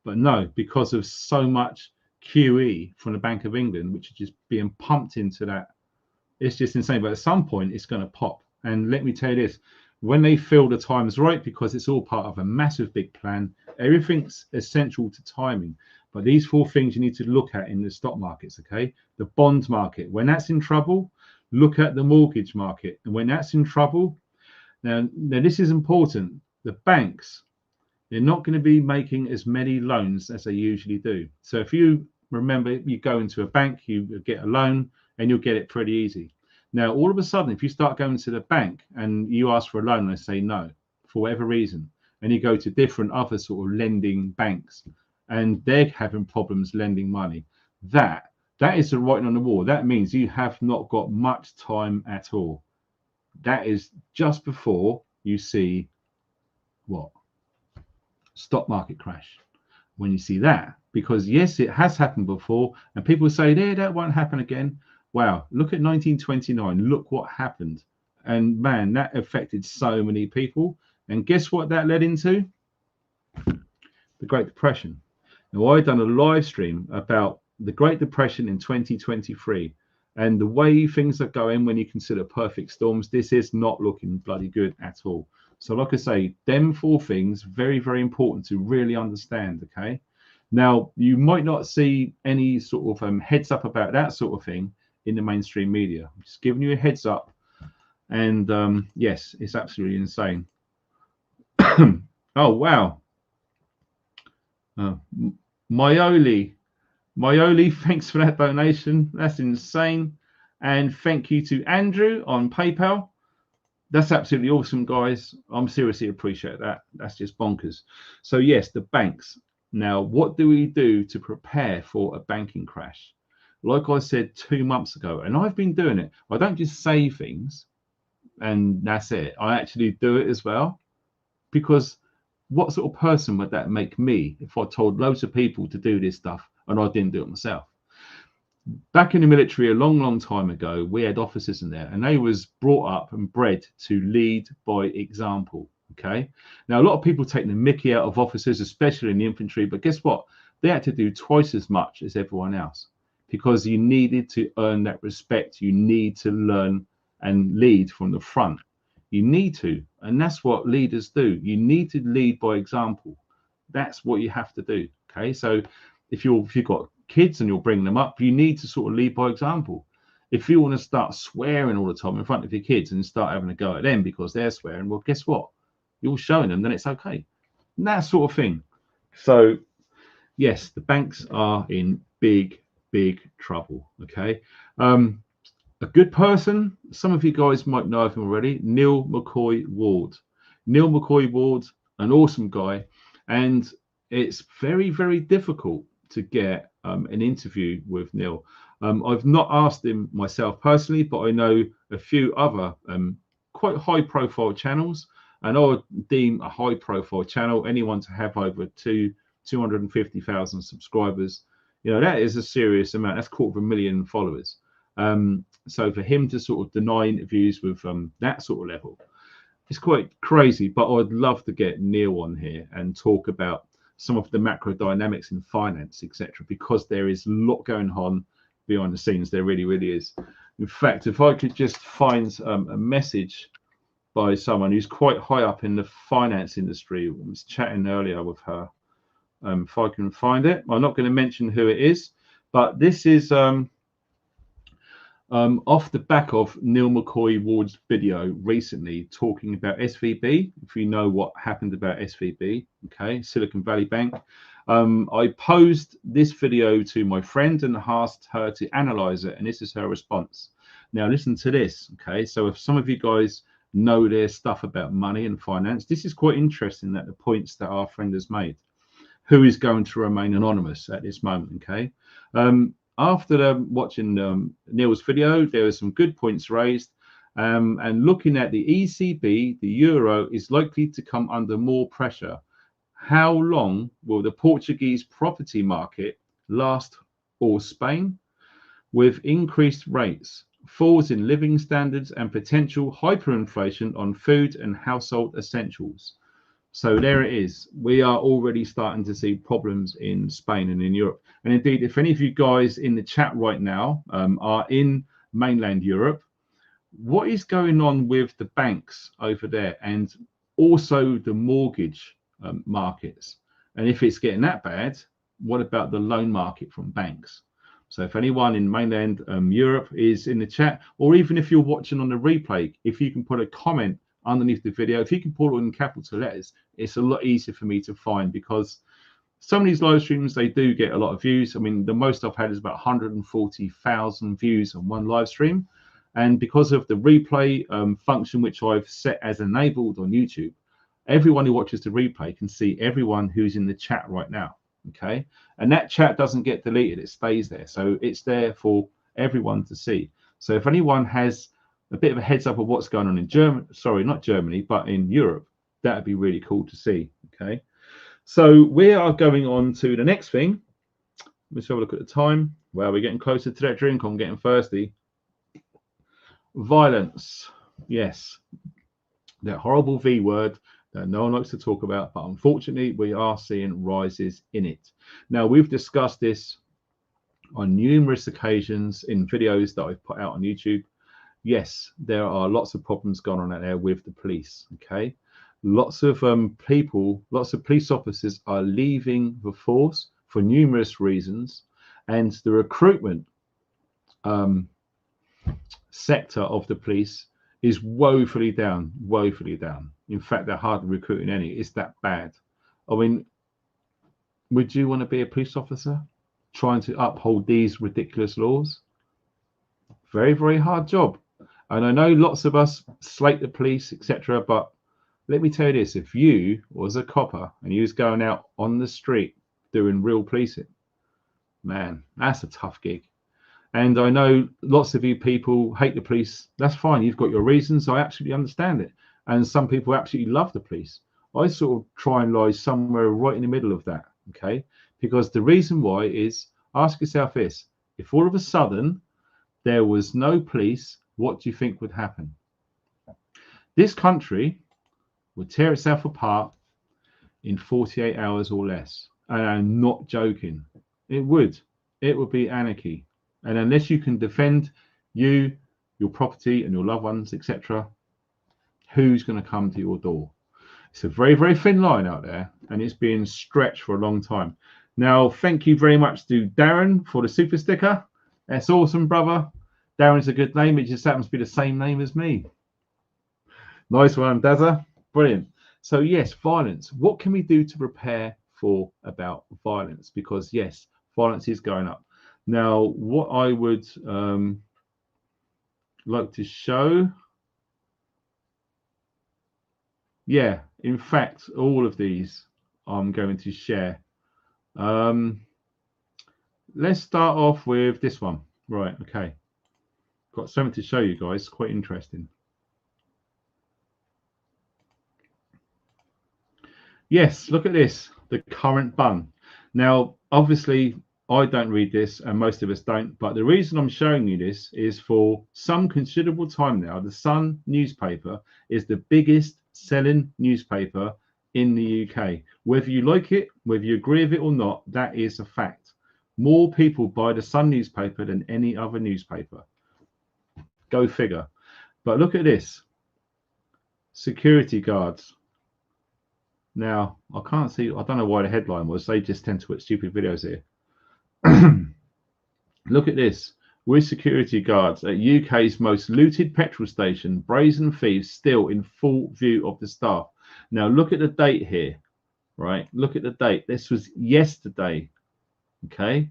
But no, because of so much QE from the Bank of England, which is just being pumped into that, it's just insane. But at some point, it's going to pop. And let me tell you this, when they feel the time is right, because it's all part of a massive big plan. Everything's essential to timing. But these 4 things you need to look at in the stock markets, okay? The bond market, when that's in trouble, look at the mortgage market. And when that's in trouble, now this is important. The banks, they're not going to be making as many loans as they usually do. So if you remember, you go into a bank, you get a loan, and you'll get it pretty easy. Now, all of a sudden, if you start going to the bank and you ask for a loan and they say no, for whatever reason, and you go to different other sort of lending banks, and they're having problems lending money, that is the writing on the wall. That means you have not got much time at all. That is just before you see what? Stock market crash. When you see that, because yes, it has happened before, and people say, that won't happen again. Wow, look at 1929. Look what happened. And man, that affected so many people. And guess what that led into? The Great Depression. Now, I've done a live stream about the Great Depression in 2023. And the way things are going when you consider perfect storms, this is not looking bloody good at all. So like I say, them 4 things, very, very important to really understand, okay? Now, you might not see any sort of heads up about that sort of thing in the mainstream media. I'm just giving you a heads up. And yes, it's absolutely insane. Oh, wow. Myoli, thanks for that donation. That's insane. And thank you to Andrew on PayPal. That's absolutely awesome, guys. I'm seriously appreciate that. That's just bonkers. So yes, the banks. Now, what do we do to prepare for a banking crash? Like I said 2 months ago, and I've been doing it. I don't just say things and that's it. I actually do it as well, because what sort of person would that make me if I told loads of people to do this stuff and I didn't do it myself? Back in the military a long time ago, we had officers in there, and they was brought up and bred to lead by example. Okay, now a lot of people take the mickey out of officers, especially in the infantry, but guess what? They had to do twice as much as everyone else, because you needed to earn that respect. You need to learn and lead from the front. You need to, and that's what leaders do. You need to lead by example. That's what you have to do. Okay, so if you've got kids and you're bringing them up, you need to sort of lead by example. If you want to start swearing all the time in front of your kids and start having a go at them because they're swearing, well, guess what? You're showing them then it's okay. And that sort of thing. So yes, the banks are in big trouble. Okay. A good person, some of you guys might know of him already, Neil McCoy Ward. Neil McCoy Ward, an awesome guy. And it's very difficult to get an interview with Neil. I've not asked him myself personally, but I know a few other quite high profile channels, and I would deem a high profile channel anyone to have over 250,000 subscribers. You know, that is a serious amount. That's 250,000 followers. So for him to sort of deny interviews with that sort of level, it's quite crazy. But I'd love to get Neil on here and talk about some of the macro dynamics in finance, etc., because there is a lot going on behind the scenes. There really is. In fact, if I could just find a message by someone who's quite high up in the finance industry. I was chatting earlier with her. If I can find it, I'm not going to mention who it is, but this is off the back of Neil McCoy Ward's video recently talking about SVB. If you know what happened about SVB, okay, Silicon Valley Bank. I posed this video to my friend and asked her to analyze it, and this is her response. Now listen to this, okay? So if some of you guys know their stuff about money and finance, this is quite interesting, that the points that our friend has made, who is going to remain anonymous at this moment, okay? After watching Neil's video, there were some good points raised, and looking at the ECB, the euro is likely to come under more pressure. How long will the Portuguese property market last, or Spain? With increased rates, falls in living standards, and potential hyperinflation on food and household essentials. So there it is. We are already starting to see problems in Spain and in Europe. And indeed, if any of you guys in the chat right now are in mainland Europe, what is going on with the banks over there and also the mortgage markets? And if it's getting that bad, what about the loan market from banks? So if anyone in mainland Europe is in the chat, or even if you're watching on the replay, if you can put a comment underneath the video, if you can put it in capital letters, it's a lot easier for me to find, because some of these live streams, they do get a lot of views. I mean, the most I've had is about 140,000 views on one live stream. And because of the replay function, which I've set as enabled on YouTube, everyone who watches the replay can see everyone who's in the chat right now. Okay, and that chat doesn't get deleted, it stays there, so it's there for everyone to see. So if anyone has a bit of a heads up of what's going on in Germany, sorry, not Germany, but in Europe, that'd be really cool to see. Okay, so we are going on to the next thing. Let's have a look at the time. Well, we're getting closer to that drink. I'm getting thirsty. Violence, yes, that horrible V word that no one likes to talk about, but unfortunately we are seeing rises in it. Now, we've discussed this on numerous occasions in videos that I've put out on YouTube. Yes, there are lots of problems going on out there with the police. Okay, lots of people, lots of police officers are leaving the force for numerous reasons, and the recruitment sector of the police is woefully down, woefully down. In fact, they're hardly recruiting any. It's that bad. I mean, would you want to be a police officer trying to uphold these ridiculous laws? Very, very hard job. And I know lots of us slate the police, etc. But let me tell you this, if you was a copper and you was going out on the street doing real policing, man, that's a tough gig. And I know lots of you people hate the police. That's fine. You've got your reasons. I absolutely understand it. And some people absolutely love the police. I sort of try and lie somewhere right in the middle of that. Okay. Because the reason why is, ask yourself this: if all of a sudden there was no police, what do you think would happen? This country would tear itself apart in 48 hours or less. And I'm not joking. It would. It would be anarchy. And unless you can defend you, your property and your loved ones, etc., who's going to come to your door? It's a very, very thin line out there, and it's being stretched for a long time. Now, thank you very much to Darren for the super sticker. That's awesome, brother. Darren's a good name. It just happens to be the same name as me. Nice one, Dazza. Brilliant. So, yes, violence. What can we do to prepare for about violence? Because, yes, violence is going up. Now, what I would like to show, yeah, in fact, all of these I'm going to share. Let's start off with this one. Right, okay. Got something to show you guys, quite interesting. Yes, look at this, the current bun. Now, obviously, I don't read this, and most of us don't, but the reason I'm showing you this is for some considerable time now, the Sun newspaper is the biggest selling newspaper in the UK. Whether you like it, whether you agree with it or not, that is a fact. More people buy the Sun newspaper than any other newspaper. Go figure. But look at this. Security guards. Now, I can't see, I don't know why the headline was. They just tend to put stupid videos here. Look at this. With security guards at UK's most looted petrol station, brazen thieves still in full view of the staff. Now look at the date here, right? Look at the date. This was yesterday. Okay,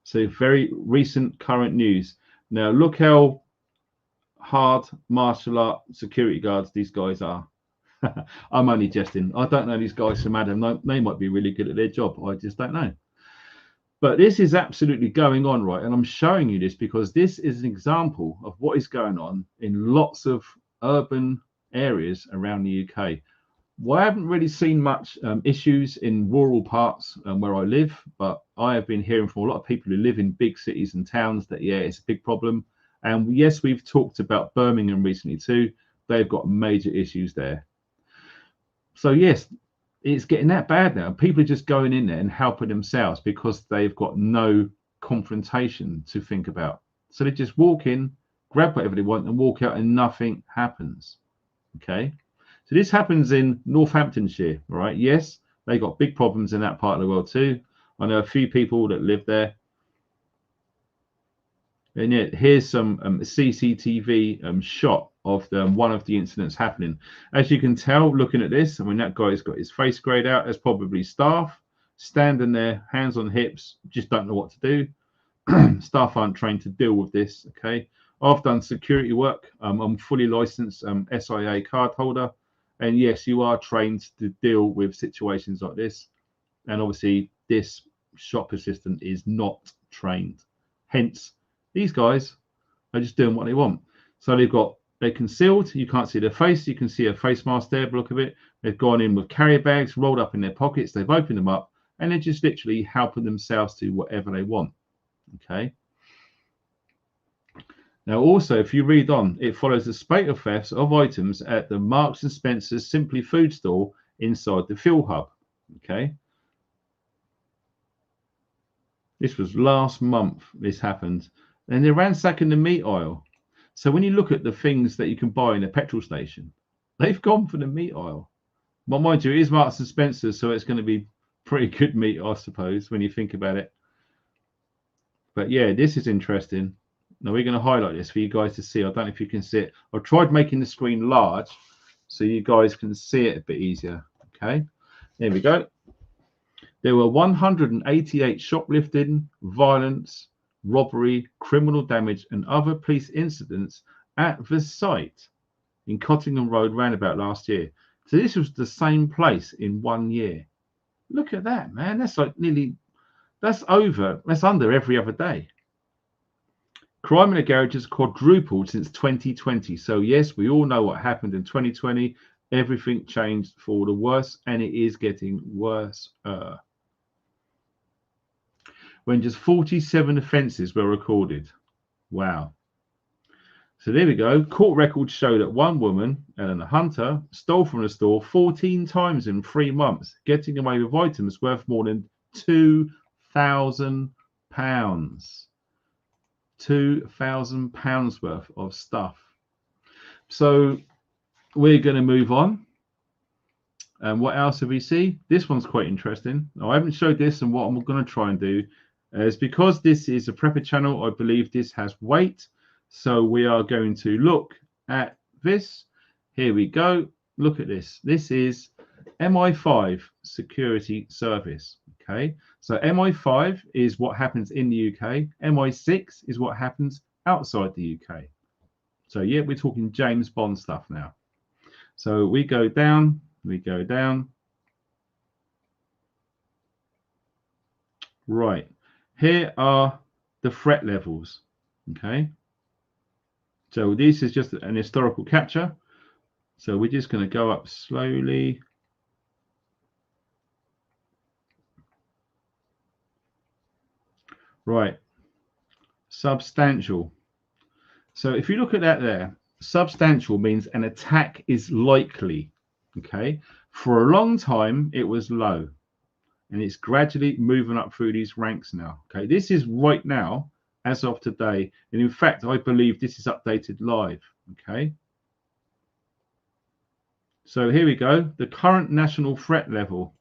so very recent current news. Now look how hard martial art security guards these guys are. I'm only jesting. I don't know these guys from Adam. They might be really good at their job. I just don't know. But this is absolutely going on, right? And I'm showing you this because this is an example of what is going on in lots of urban areas around the UK. Well, I haven't really seen much issues in rural parts where I live, but I have been hearing from a lot of people who live in big cities and towns that, yeah, it's a big problem. And yes, we've talked about Birmingham recently too. They've got major issues there. So yes, it's getting that bad now. People are just going in there and helping themselves because they've got no confrontation to think about. So they just walk in, grab whatever they want and walk out and nothing happens. Okay, so this happens in Northamptonshire, right? Yes, they got big problems in that part of the world too. I know a few people that live there. And yet, here's some CCTV shot of one of the incidents happening. As you can tell, looking at this, I mean, that guy's got his face grayed out. That's probably staff standing there, hands on hips, just don't know what to do. Staff aren't trained to deal with this. Okay, I've done security work. I'm fully licensed SIA card holder, and yes, you are trained to deal with situations like this. And obviously, this shop assistant is not trained. Hence, these guys are just doing what they want. So they're concealed. You can't see their face. You can see a face mask there, look of it. They've gone in with carrier bags rolled up in their pockets. They've opened them up and they're just literally helping themselves to whatever they want. Okay. Now, also, if you read on, it follows the spate of thefts of items at the Marks and Spencer's Simply Food store inside the fuel hub. Okay. This was last month. This happened. And they're ransacking the meat aisle. So when you look at the things that you can buy in a petrol station, they've gone for the meat aisle. But mind you, it is Marks and Spencer's, so it's going to be pretty good meat, I suppose, when you think about it. But yeah, this is interesting. Now we're going to highlight this for you guys to see. I don't know if you can see it. I've tried making the screen large so you guys can see it a bit easier. Okay, there we go. There were 188 shoplifting, violence, robbery, criminal damage, and other police incidents at the site in Cottingham Road roundabout last year. So this was the same place in 1 year. Look at that, man. That's like that's under every other day. Crime in the garage has quadrupled since 2020. So yes, we all know what happened in 2020. Everything changed for the worse, and it is getting worse. When just 47 offences were recorded. Wow. So there we go. Court records show that one woman, Eleanor Hunter, stole from the store 14 times in 3 months, getting away with items worth more than £2,000. £2,000 worth of stuff. So we're going to move on. And what else have we seen? This one's quite interesting. Now, I haven't showed this, and what I'm going to try and do is, because this is a prepper channel, I believe this has weight. So we are going to look at this. Here we go. Look at this. This is MI5 security service. Okay. So MI5 is what happens in the UK. MI6 is what happens outside the UK. So yeah, we're talking James Bond stuff now. So we go down. Right. Here are the threat levels. Okay. So this is just an historical capture. So we're just going to go up slowly. Right. Substantial. So if you look at that there, substantial means an attack is likely. Okay. For a long time, it was low. And it's gradually moving up through these ranks now. Okay. This is right now, as of today. And in fact, I believe this is updated live. Okay. So here we go. The current national threat level.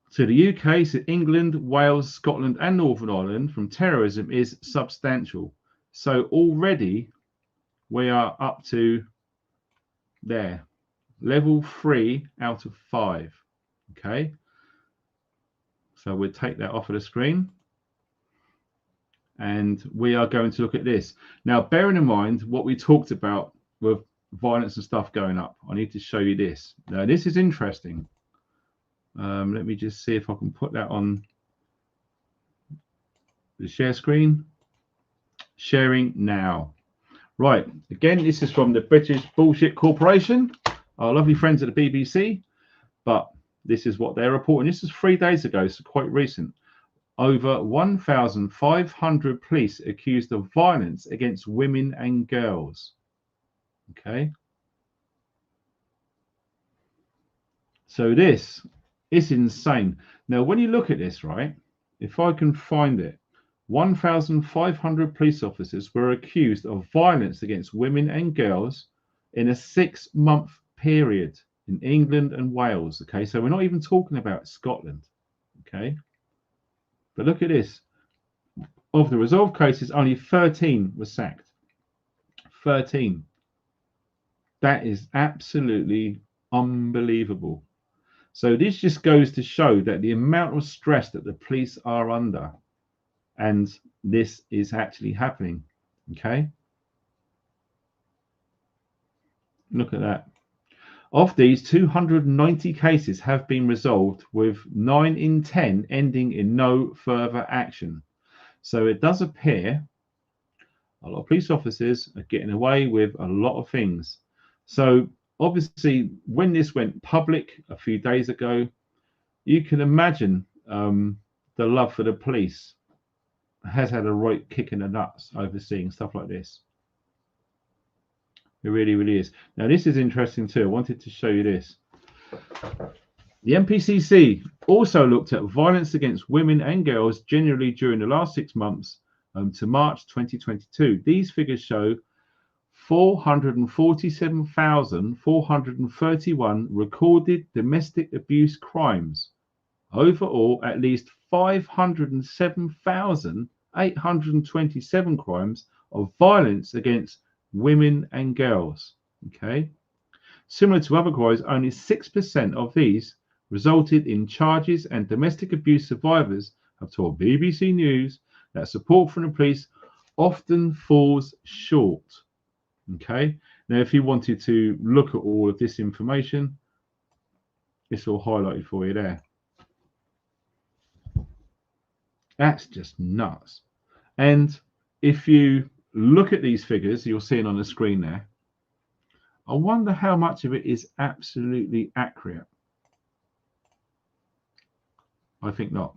So the UK, so England, Wales, Scotland, and Northern Ireland from terrorism is substantial. So already we are up to there. Level 3 out of 5. Okay. So we'll take that off of the screen. And we are going to look at this. Now, bearing in mind what we talked about with violence and stuff going up, I need to show you this. Now, this is interesting. Let me just see if I can put that on the share screen. Sharing now. Right. Again, this is from the British Bullshit Corporation, our lovely friends at the BBC. But this is what they're reporting. This is 3 days ago, so quite recent. Over 1,500 police accused of violence against women and girls. Okay. So this is insane. Now, when you look at this, right, if I can find it, 1,500 police officers were accused of violence against women and girls in a 6-month period in England and Wales. Okay, so we're not even talking about Scotland. Okay, but look at this. Of the resolved cases, only 13 were sacked. 13. That is absolutely unbelievable. So this just goes to show that the amount of stress that the police are under, and this is actually happening. Okay, look at that. Of these, 290 cases have been resolved, with 9 in 10 ending in no further action. So it does appear a lot of police officers are getting away with a lot of things. So obviously, when this went public a few days ago, you can imagine the love for the police has had a right kick in the nuts overseeing stuff like this. It really, really is. Now, this is interesting too. I wanted to show you this. The MPCC also looked at violence against women and girls generally during the last 6 months to March 2022. These figures show 447,431 recorded domestic abuse crimes. Overall, at least 507,827 crimes of violence against women and girls. Okay, similar to other crimes, only 6% of these resulted in charges, and domestic abuse survivors have told BBC News that support from the police often falls short. Okay, now if you wanted to look at all of this information, it's all highlighted for you there. That's just nuts. And if you look at these figures you're seeing on the screen there, I wonder how much of it is absolutely accurate. I think not.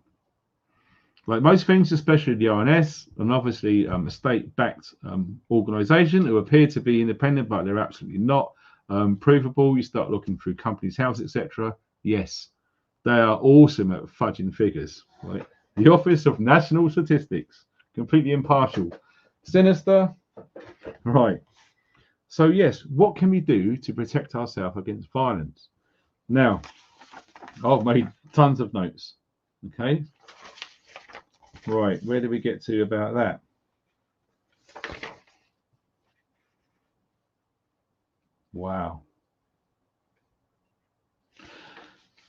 Like most things, especially the ONS, and obviously a state-backed organisation who appear to be independent, but they're absolutely not provable. You start looking through Companies House, etc. Yes, they are awesome at fudging figures. Right? The Office of National Statistics, completely impartial. Sinister. Right. So yes, what can we do to protect ourselves against violence? Now, I've made tons of notes. Okay. Right, where did we get to about that? Wow.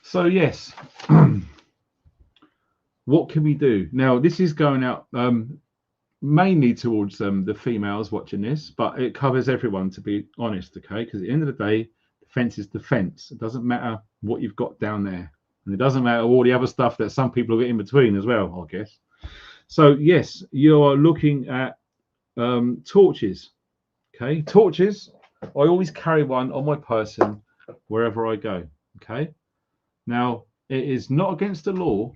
So yes, what can we do? Now, this is going out mainly towards the females watching this, but it covers everyone, to be honest, okay? Because at the end of the day, defense is defense. It doesn't matter what you've got down there. And it doesn't matter all the other stuff that some people get in between as well, I guess. So yes, you're looking at torches. Okay, torches. I always carry one on my person wherever I go. Okay. Now, it is not against the law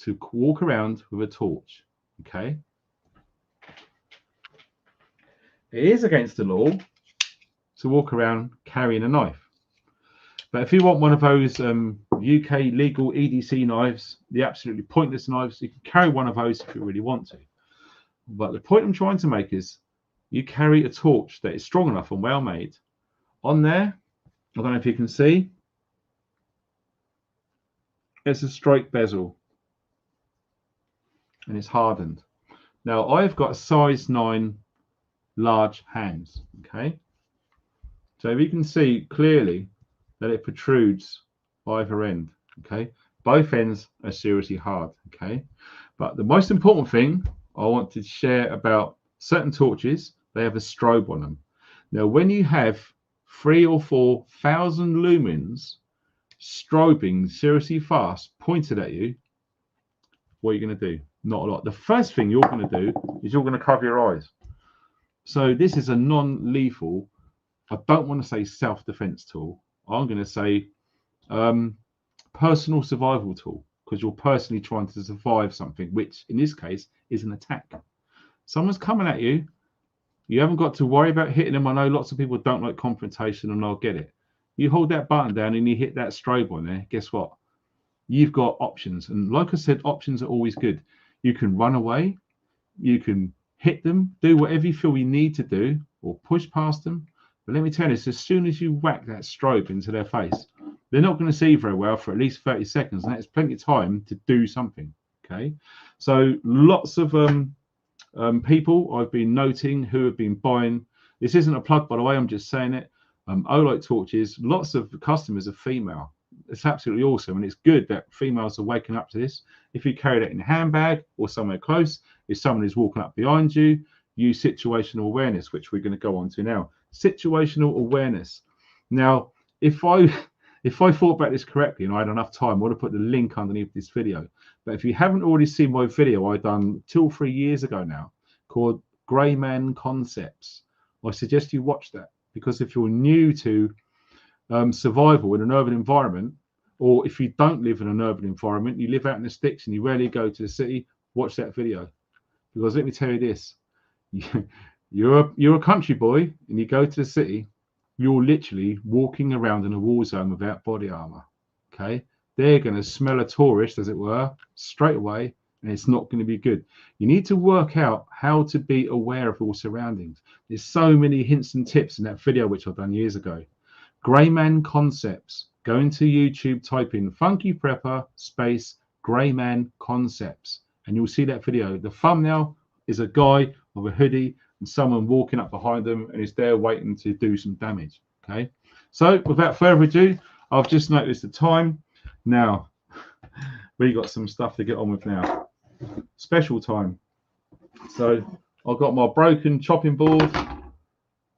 to walk around with a torch. Okay. It is against the law to walk around carrying a knife. But if you want one of those UK legal EDC knives, the absolutely pointless knives, you can carry one of those if you really want to. But the point I'm trying to make is you carry a torch that is strong enough and well made. On there, I don't know if you can see, it's a straight bezel and it's hardened. Now, I've got a size 9 large hands, okay? So if you can see clearly that it protrudes either end, okay? Both ends are seriously hard, okay? But the most important thing I want to share about certain torches, they have a strobe on them. Now, when you have 3,000 or 4,000 lumens strobing seriously fast pointed at you, what are you going to do? Not a lot. The first thing you're going to do is you're going to cover your eyes. So this is a non-lethal, I don't want to say self-defense tool. I'm going to say personal survival tool, because you're personally trying to survive something, which in this case is an attack. Someone's coming at you. You haven't got to worry about hitting them. I know lots of people don't like confrontation, and I'll get it. You hold that button down and you hit that strobe on there. Guess what? You've got options. And like I said, options are always good. You can run away. You can hit them, do whatever you feel you need to do, or push past them. But let me tell you this, as soon as you whack that strobe into their face, they're not going to see very well for at least 30 seconds. And that's plenty of time to do something. Okay. So lots of people I've been noting who have been buying. This isn't a plug, by the way, I'm just saying it. Olight torches, lots of customers are female. It's absolutely awesome, and it's good that females are waking up to this. If you carry that in a handbag or somewhere close, if someone is walking up behind you, use situational awareness, which we're going to go on to now. Situational awareness. Now, if I thought about this correctly and I had enough time, I would have put the link underneath this video. But if you haven't already seen my video I done 2 or 3 years ago now, called Grey Man Concepts, I suggest you watch that, because if you're new to survival in an urban environment, or if you don't live in an urban environment, you live out in the sticks and you rarely go to the city, watch that video. Because let me tell you this, you're a country boy and you go to the city, you're literally walking around in a war zone without body armor. Okay, they're going to smell a tourist, as it were, straight away, and it's not going to be good. You need to work out how to be aware of your surroundings. There's so many hints and tips in that video which I've done years ago. Grey Man Concepts. Go into YouTube, type in Funky Prepper space Grey Man Concepts, and you'll see that video. The thumbnail is a guy with a hoodie and someone walking up behind them and is there waiting to do some damage. Okay, so without further ado, I've just noticed the time. Now, we got some stuff to get on with now. Special time. So I've got my broken chopping board.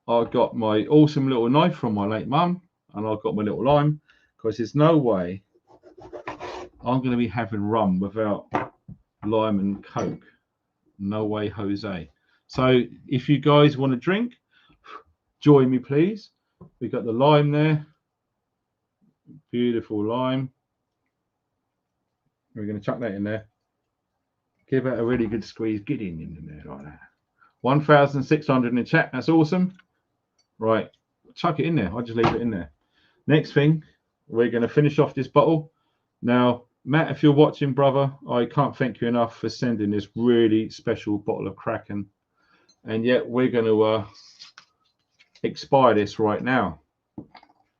I've got my awesome little knife from my late mum, and I've got my little lime, because there's no way I'm going to be having rum without lime and Coke. No way, Jose. So if you guys want to drink, join me, please. We've got the lime there. Beautiful lime. We're going to chuck that in there. Give it a really good squeeze. Get in there like that. 1,600 in the chat. That's awesome. Right. Chuck it in there. I'll just leave it in there. Next thing, we're going to finish off this bottle. Now, Matt, if you're watching, brother, I can't thank you enough for sending this really special bottle of Kraken. And yet we're going to expire this right now.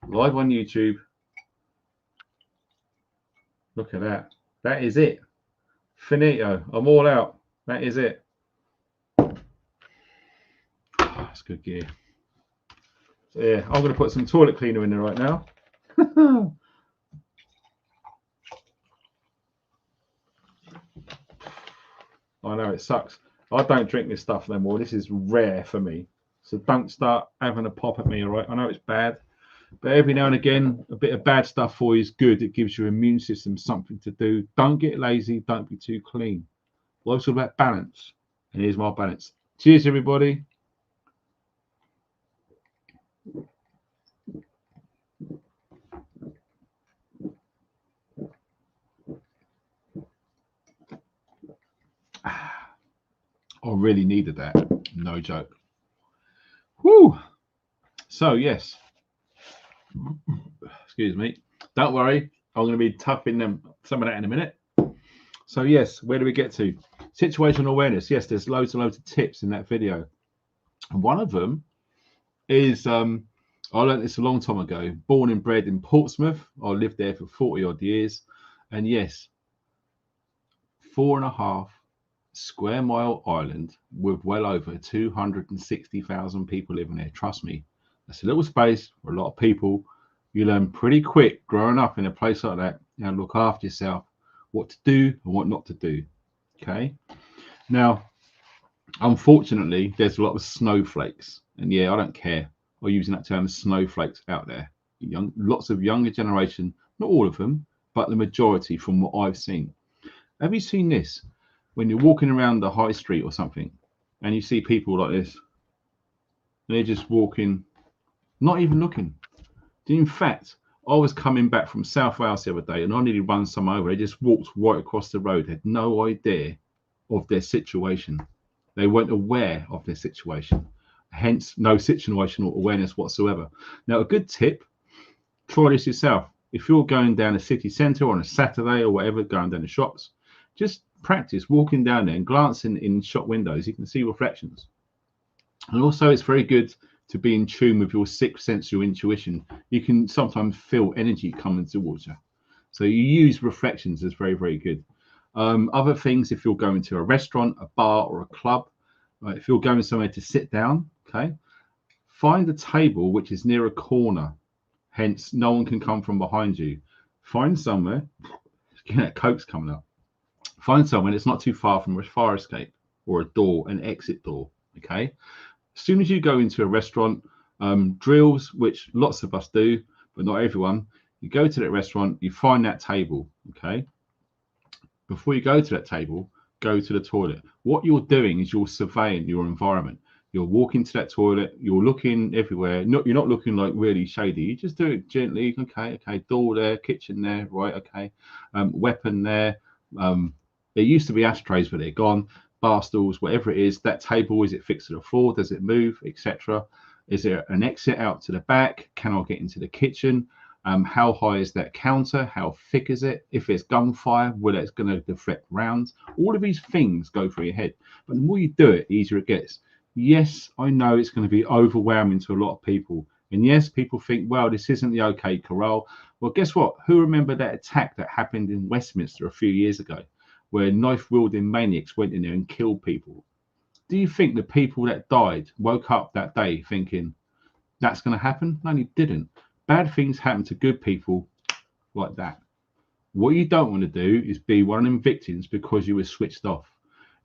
Live on YouTube. Look at that. That is it. Finito. I'm all out. That is it. That's good gear. So yeah, I'm going to put some toilet cleaner in there right now. I know it sucks. I don't drink this stuff no more. This is rare for me. So don't start having a pop at me, all right? I know it's bad, but every now and again, a bit of bad stuff for you is good. It gives your immune system something to do. Don't get lazy. Don't be too clean. Life's all about balance. And here's my balance. Cheers, everybody. I really needed that. No joke. Woo! So, yes. Excuse me. Don't worry. I'm going to be tucking some of that in a minute. So, yes, where do we get to? Situational awareness. Yes, there's loads and loads of tips in that video. And one of them is, I learned this a long time ago. Born and bred in Portsmouth. I lived there for 40 odd years. And yes, 4.5 square mile island with well over 260,000 people living there. Trust me, that's a little space for a lot of people. You learn pretty quick growing up in a place like that. You know, look after yourself, what to do and what not to do. Okay. Now, unfortunately, there's a lot of snowflakes, and yeah, I don't care. I'm using that term, snowflakes, out there. Lots of younger generation, not all of them, but the majority from what I've seen. Have you seen this? When you're walking around the high street or something and you see people like this, they're just walking, not even looking. In fact, I was coming back from South Wales the other day and I nearly run someone over. They just walked right across the road, had no idea of their situation. They weren't aware of their situation, hence no situational awareness whatsoever. Now, a good tip, try this yourself. If you're going down a city centre on a Saturday or whatever, going down the shops, just practice walking down there and glancing in shop windows. You can see reflections. And also it's very good to be in tune with your sixth sense, your intuition. You can sometimes feel energy coming towards you. So you use reflections as very, very good. Other things, if you're going to a restaurant, a bar, or a club, right, if you're going somewhere to sit down, okay, find a table which is near a corner, hence no one can come from behind you. Find somewhere, Coke's coming up. Find somewhere that's not too far from a fire escape or a door, an exit door, okay? As soon as you go into a restaurant, drills, which lots of us do, but not everyone, you go to that restaurant, you find that table, okay? Before you go to that table, go to the toilet. What you're doing is you're surveying your environment. You're walking to that toilet, you're looking everywhere. You're not looking like really shady. You just do it gently. Okay, door there, kitchen there, right, okay. Weapon there. There used to be ashtrays, but they're gone. Bar stools, whatever it is. That table, is it fixed to the floor? Does it move, etc.? Is there an exit out to the back? Can I get into the kitchen? How high is that counter? How thick is it? If there's gunfire, well, it's going to deflect rounds. All of these things go through your head. But the more you do it, the easier it gets. Yes, I know it's going to be overwhelming to a lot of people. And yes, people think, well, this isn't the OK Corral. Well, guess what? Who remember that attack that happened in Westminster a few years ago, where knife-wielding maniacs went in there and killed people? Do you think the people that died woke up that day thinking that's going to happen? No, they didn't. Bad things happen to good people like that. What you don't want to do is be one of them victims because you were switched off.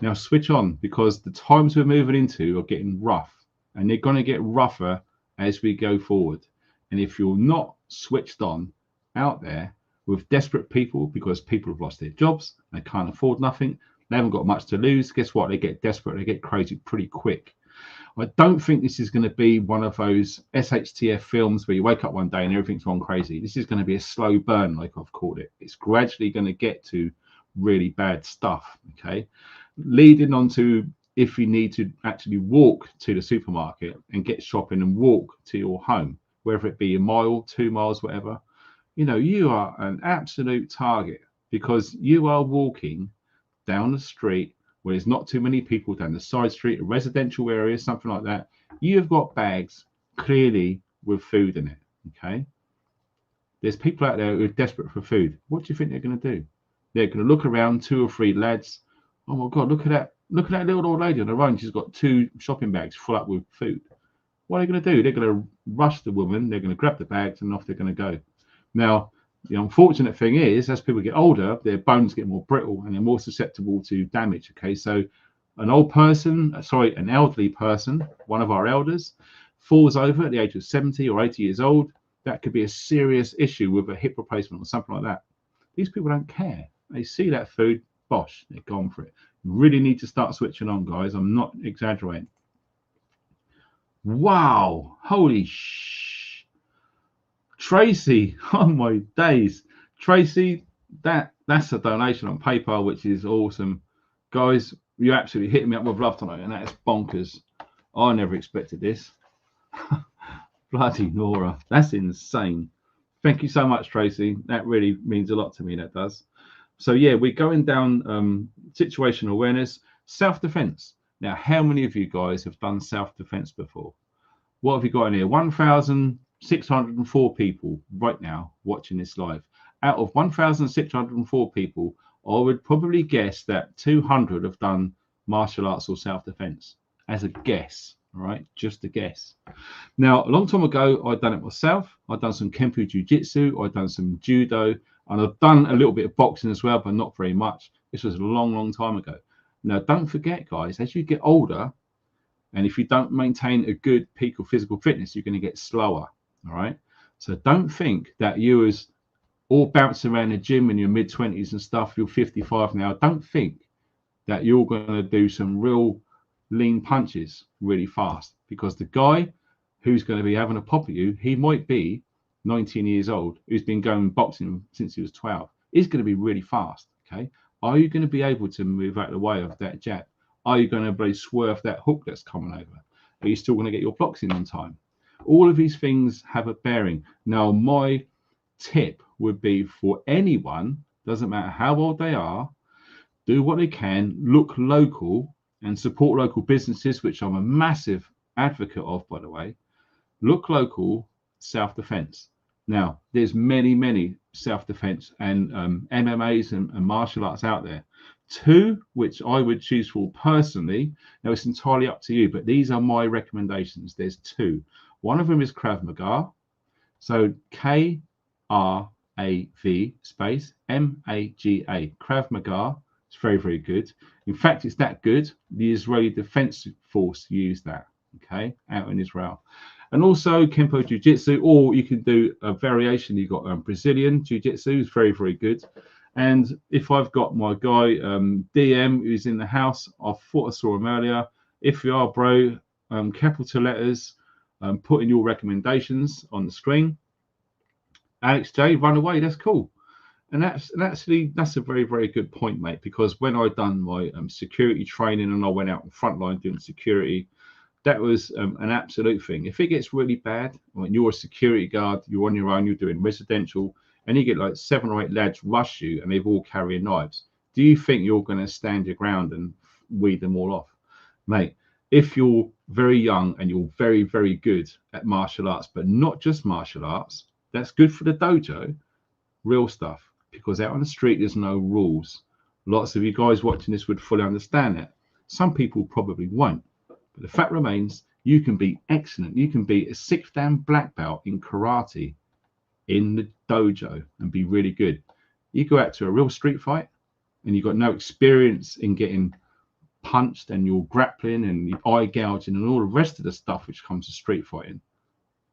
Now switch on, because the times we're moving into are getting rough, and they're going to get rougher as we go forward. And if you're not switched on out there with desperate people, because people have lost their jobs, they can't afford nothing, they haven't got much to lose, guess what? They get desperate, they get crazy pretty quick. I don't think this is going to be one of those SHTF films where you wake up one day and everything's gone crazy. This is going to be a slow burn, like I've called it. It's gradually going to get to really bad stuff, okay? Leading on to, if you need to actually walk to the supermarket and get shopping and walk to your home, whether it be a mile, 2 miles, whatever, you know, you are an absolute target, because you are walking down the street where there's not too many people, down the side street, a residential area, something like that. You've got bags clearly with food in it, okay? There's people out there who are desperate for food. What do you think they're going to do? They're going to look around, 2 or 3 lads. Oh my God, look at that little old lady on her own. She's got 2 shopping bags full up with food. What are they going to do? They're going to rush the woman. They're going to grab the bags and off they're going to go. Now, the unfortunate thing is, as people get older, their bones get more brittle and they're more susceptible to damage. Okay, so an elderly person, one of our elders, falls over at the age of 70 or 80 years old. That could be a serious issue with a hip replacement or something like that. These people don't care. They see that food, bosh, they're gone for it. You really need to start switching on, guys. I'm not exaggerating. Wow, holy Tracy, oh my days. Tracy, that's a donation on PayPal, which is awesome. Guys, you absolutely hit me up with love tonight, and that is bonkers. I never expected this. Bloody Nora, that's insane. Thank you so much, Tracy. That really means a lot to me, that does. So yeah, we're going down situational awareness, self-defense. Now, how many of you guys have done self-defense before? What have you got in here? 1,604 people right now watching this live. Out of 1,604 people, I would probably guess that 200 have done martial arts or self-defense, as a guess, all right? Just a guess. Now, a long time ago, I'd done it myself. I'd done some Kempo Jiu-Jitsu, I'd done some Judo, and I've done a little bit of boxing as well, but not very much. This was a long, long time ago. Now, don't forget, guys, as you get older, and if you don't maintain a good peak of physical fitness, you're going to get slower, all right? So don't think that you was all bouncing around the gym in your mid-20s and stuff, you're 55 now. Don't think that you're going to do some real lean punches really fast, because the guy who's going to be having a pop at you, he might be 19 years old, who's been going boxing since he was 12. He's going to be really fast, okay? Are you going to be able to move out of the way of that jab? Are you going to really swerve that hook that's coming over? Are you still going to get your blocks in on time? All of these things have a bearing. Now, my tip would be for anyone, doesn't matter how old they are, do what they can, look local and support local businesses, which I'm a massive advocate of, by the way. Look local, self-defense. Now, there's many self-defense and MMAs and martial arts out there. Two, which I would choose for personally. Now, it's entirely up to you, but these are my recommendations. There's two. One of them is Krav Maga. So Krav space MAGA. Krav Maga. It's very good. In fact, it's that good. The Israeli Defense Force use that, okay, out in Israel. And also Kempo Jiu-Jitsu, or you can do a variation. You've got Brazilian Jiu-Jitsu, is very good. And if I've got my guy DM who's in the house, I thought I saw him earlier. If you are, bro, capital letters, put in your recommendations on the screen. Alex J, run away. That's cool. And that's a very good point, mate, because when I done my security training and I went out in front line doing security, that was an absolute thing. If it gets really bad, when you're a security guard, you're on your own, you're doing residential, and you get like 7 or 8 lads rush you and they've all carrying knives, do you think you're going to stand your ground and weed them all off? Mate, if you're very young and you're very good at martial arts, but not just martial arts, that's good for the dojo, real stuff. Because out on the street, there's no rules. Lots of you guys watching this would fully understand that. Some people probably won't. But the fact remains, you can be excellent. You can be a 6th dan black belt in karate in the dojo and be really good. You go out to a real street fight and you've got no experience in getting punched and you're grappling and eye gouging and all the rest of the stuff which comes to street fighting.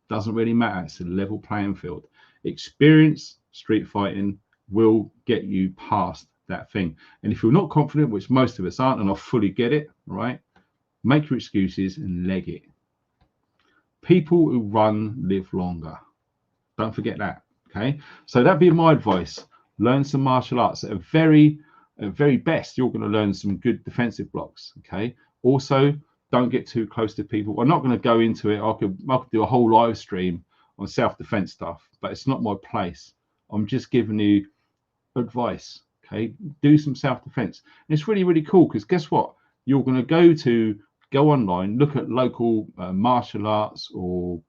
Doesn't really matter. It's a level playing field. Experience street fighting will get you past that thing. And if you're not confident, which most of us aren't, and I fully get it, right, make your excuses and leg it. People who run live longer. Don't forget that. Okay, so that'd be my advice. Learn some martial arts. At very best, you're going to learn some good defensive blocks. Okay, also don't get too close to people. I'm not going to go into it. I could do a whole live stream on self-defense stuff, but it's not my place. I'm just giving you advice. Okay, do some self-defense. And it's really cool because guess what? You're going to go online, look at local martial arts or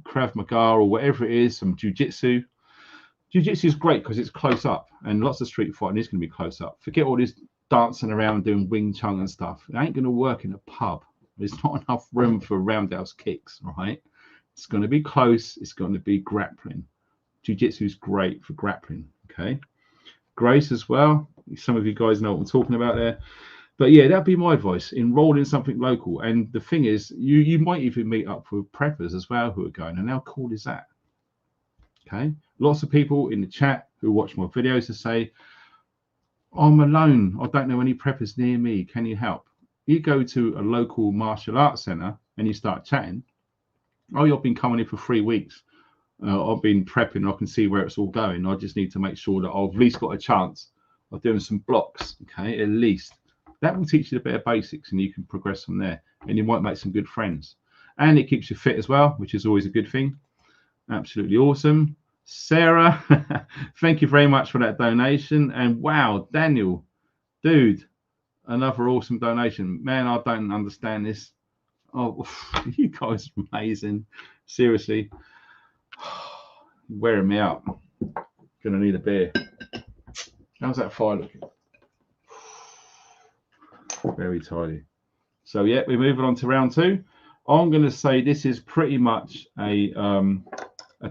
Krav Maga or whatever it is, some jiu-jitsu. Jiu-jitsu is great because it's close up, and lots of street fighting is going to be close up. Forget all this dancing around doing Wing Chun and stuff. It ain't going to work in a pub. There's not enough room for roundhouse kicks, right? It's going to be close. It's going to be grappling. Jiu-jitsu is great for grappling. Okay, Grace as well. Some of you guys know what I'm talking about there. But yeah, that'd be my advice. Enroll in something local. And the thing is, you might even meet up with preppers as well who are going. And how cool is that? Okay, lots of people in the chat who watch my videos to say, I'm alone. I don't know any preppers near me. Can you help? You go to a local martial arts center and you start chatting. Oh, you've been coming in for 3 weeks. I've been prepping. I can see where it's all going. I just need to make sure that I've at least got a chance of doing some blocks. Okay, at least. That will teach you the better basics and you can progress from there. And you might make some good friends. And it keeps you fit as well, which is always a good thing. Absolutely awesome. Sarah, thank you very much for that donation. And wow, Daniel, dude, another awesome donation. Man, I don't understand this. Oh, you guys are amazing. Seriously. Wearing me out. Gonna need a beer. How's that fire looking? Very tidy. So yeah, we're moving on to round 2. I'm gonna say this is pretty much a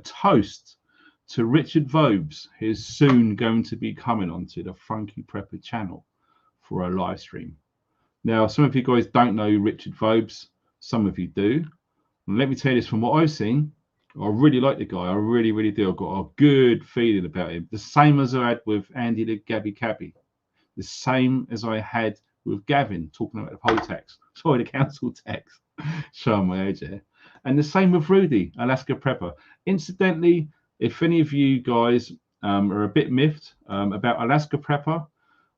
toast to Richard Vobes, who's soon going to be coming onto the Funky Prepper channel for a live stream. Now, some of you guys don't know Richard Vobes, some of you do. And let me tell you this, from what I've seen, I really like the guy. I really do. I've got a good feeling about him. The same as I had with Andy the Gabby Cabby. The same as I had with Gavin, talking about the poll tax. Sorry, the council tax. Showing my age here. And the same with Rudy, Alaska Prepper. Incidentally, if any of you guys are a bit miffed about Alaska Prepper,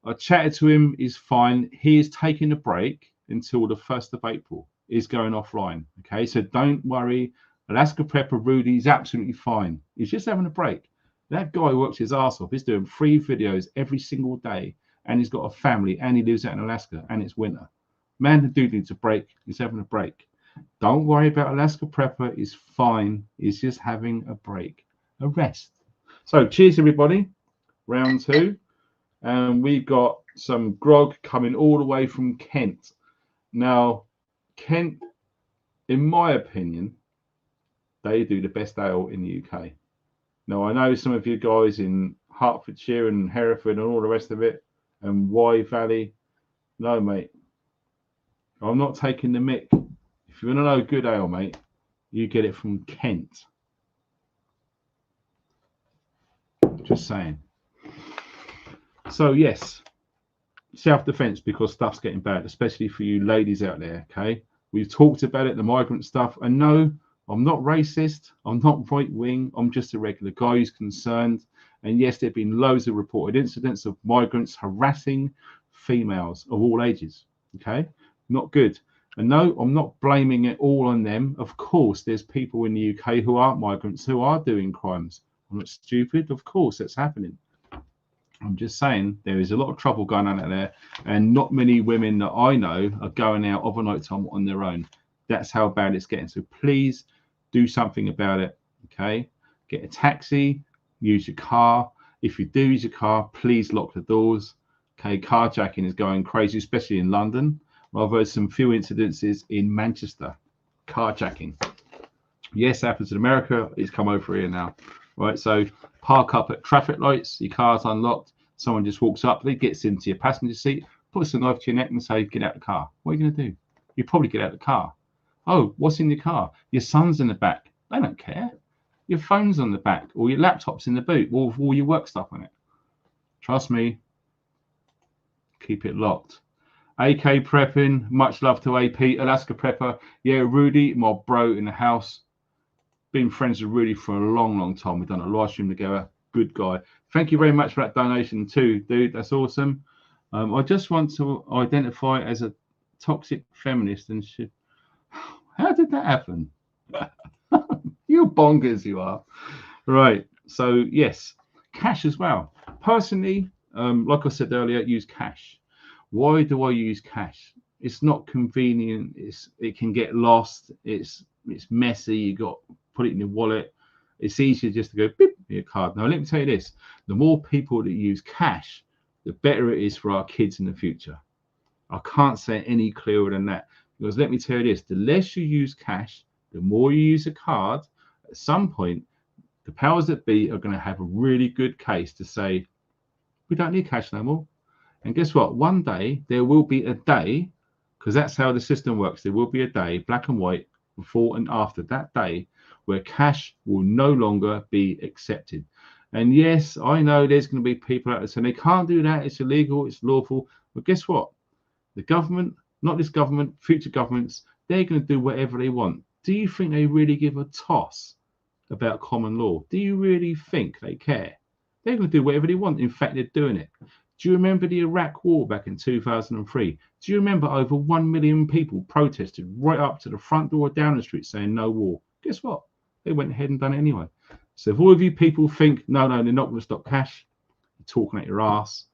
I chatted to him. He's fine. He is taking a break until the 1st of April. He's going offline. Okay, so don't worry. Alaska Prepper Rudy is absolutely fine. He's just having a break. That guy works his ass off. He's doing 3 videos every single day, and he's got a family, and he lives out in Alaska, and it's winter. Man, the dude needs a break. He's having a break. Don't worry about Alaska Prepper. He's fine. He's just having a break, a rest. So cheers, everybody. Round 2. And we've got some grog coming all the way from Kent. Now, Kent, in my opinion, they do the best ale in the UK. Now, I know some of you guys in Hertfordshire and Hereford and all the rest of it, and Wye Valley. No, mate. I'm not taking the mick. If you want to know good ale, mate, you get it from Kent. Just saying. So, yes, self-defense, because stuff's getting bad, especially for you ladies out there, okay? We've talked about it, the migrant stuff. And no, I'm not racist. I'm not right-wing. I'm just a regular guy who's concerned. And yes, there have been loads of reported incidents of migrants harassing females of all ages, okay? Not good. And no, I'm not blaming it all on them. Of course, there's people in the UK who aren't migrants who are doing crimes. I'm not stupid. Of course, that's happening. I'm just saying there is a lot of trouble going on out there, and not many women that I know are going out of a night time on their own. That's how bad it's getting. So please do something about it, okay? Get a taxi, use your car. If you do use your car, please lock the doors, okay? Carjacking is going crazy, especially in London. I've heard some few incidences in Manchester, carjacking. Yes, happens in America. It's come over here now, right? So park up at traffic lights, your car's unlocked, someone just walks up, they gets into your passenger seat, puts a knife to your neck and say, get out the car. What are you going to do? You probably get out the car. Oh, what's in your car? Your son's in the back. They don't care. Your phone's on the back, or your laptop's in the boot, or with all your work stuff on it. Trust me, keep it locked. AK prepping, much love to AP, Alaska Prepper. Yeah, Rudy, my bro in the house. Been friends with Rudy for a long, long time. We've done a live stream together. Good guy. Thank you very much for that donation too, dude. That's awesome. I just want to identify as a toxic feminist and shit. How did that happen? You bonkers you are. Right. So yes, cash as well. Personally, like I said earlier, use cash. Why do I use cash? It's not convenient. It can get lost. It's messy. You got to put it in your wallet. It's easier just to go beep your card. Now let me tell you this: the more people that use cash, the better it is for our kids in the future. I can't say any clearer than that, because let me tell you this: the less you use cash, the more you use a card. At some point, the powers that be are going to have a really good case to say we don't need cash no more. And guess what? One day there will be a day, because that's how the system works. There will be a day, black and white, before and after that day, where cash will no longer be accepted. And yes, I know there's going to be people out there saying they can't do that. It's illegal. It's lawful. But guess what? The government, not this government, future governments, they're going to do whatever they want. Do you think they really give a toss about common law? Do you really think they care? They're going to do whatever they want. In fact, they're doing it. Do you remember the Iraq war back in 2003? Do you remember over 1 million people protested right up to the front door of Downing Street saying no war? Guess what? They went ahead and done it anyway. So if all of you people think, no, they're not going to stop cash, you're talking at your ass.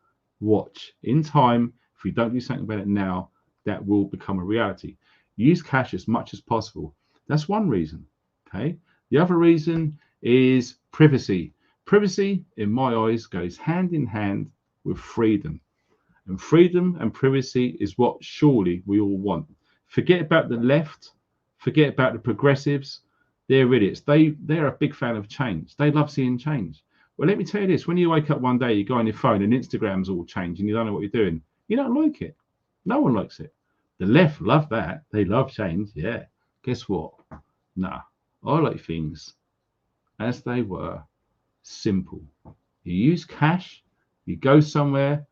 Watch. In time, if we don't do something about it now, that will become a reality. Use cash as much as possible. That's one reason, okay? The other reason is privacy. Privacy, in my eyes, goes hand in hand with freedom. And freedom and privacy is what surely we all want. Forget about the left. Forget about the progressives. They're idiots. They're a big fan of change. They love seeing change. Well, let me tell you this. When you wake up one day, you go on your phone and Instagram's all changed and you don't know what you're doing. You don't like it. No one likes it. The left love that. They love change. Yeah. Guess what? Nah. I like things as they were. Simple. You use cash. You go somewhere,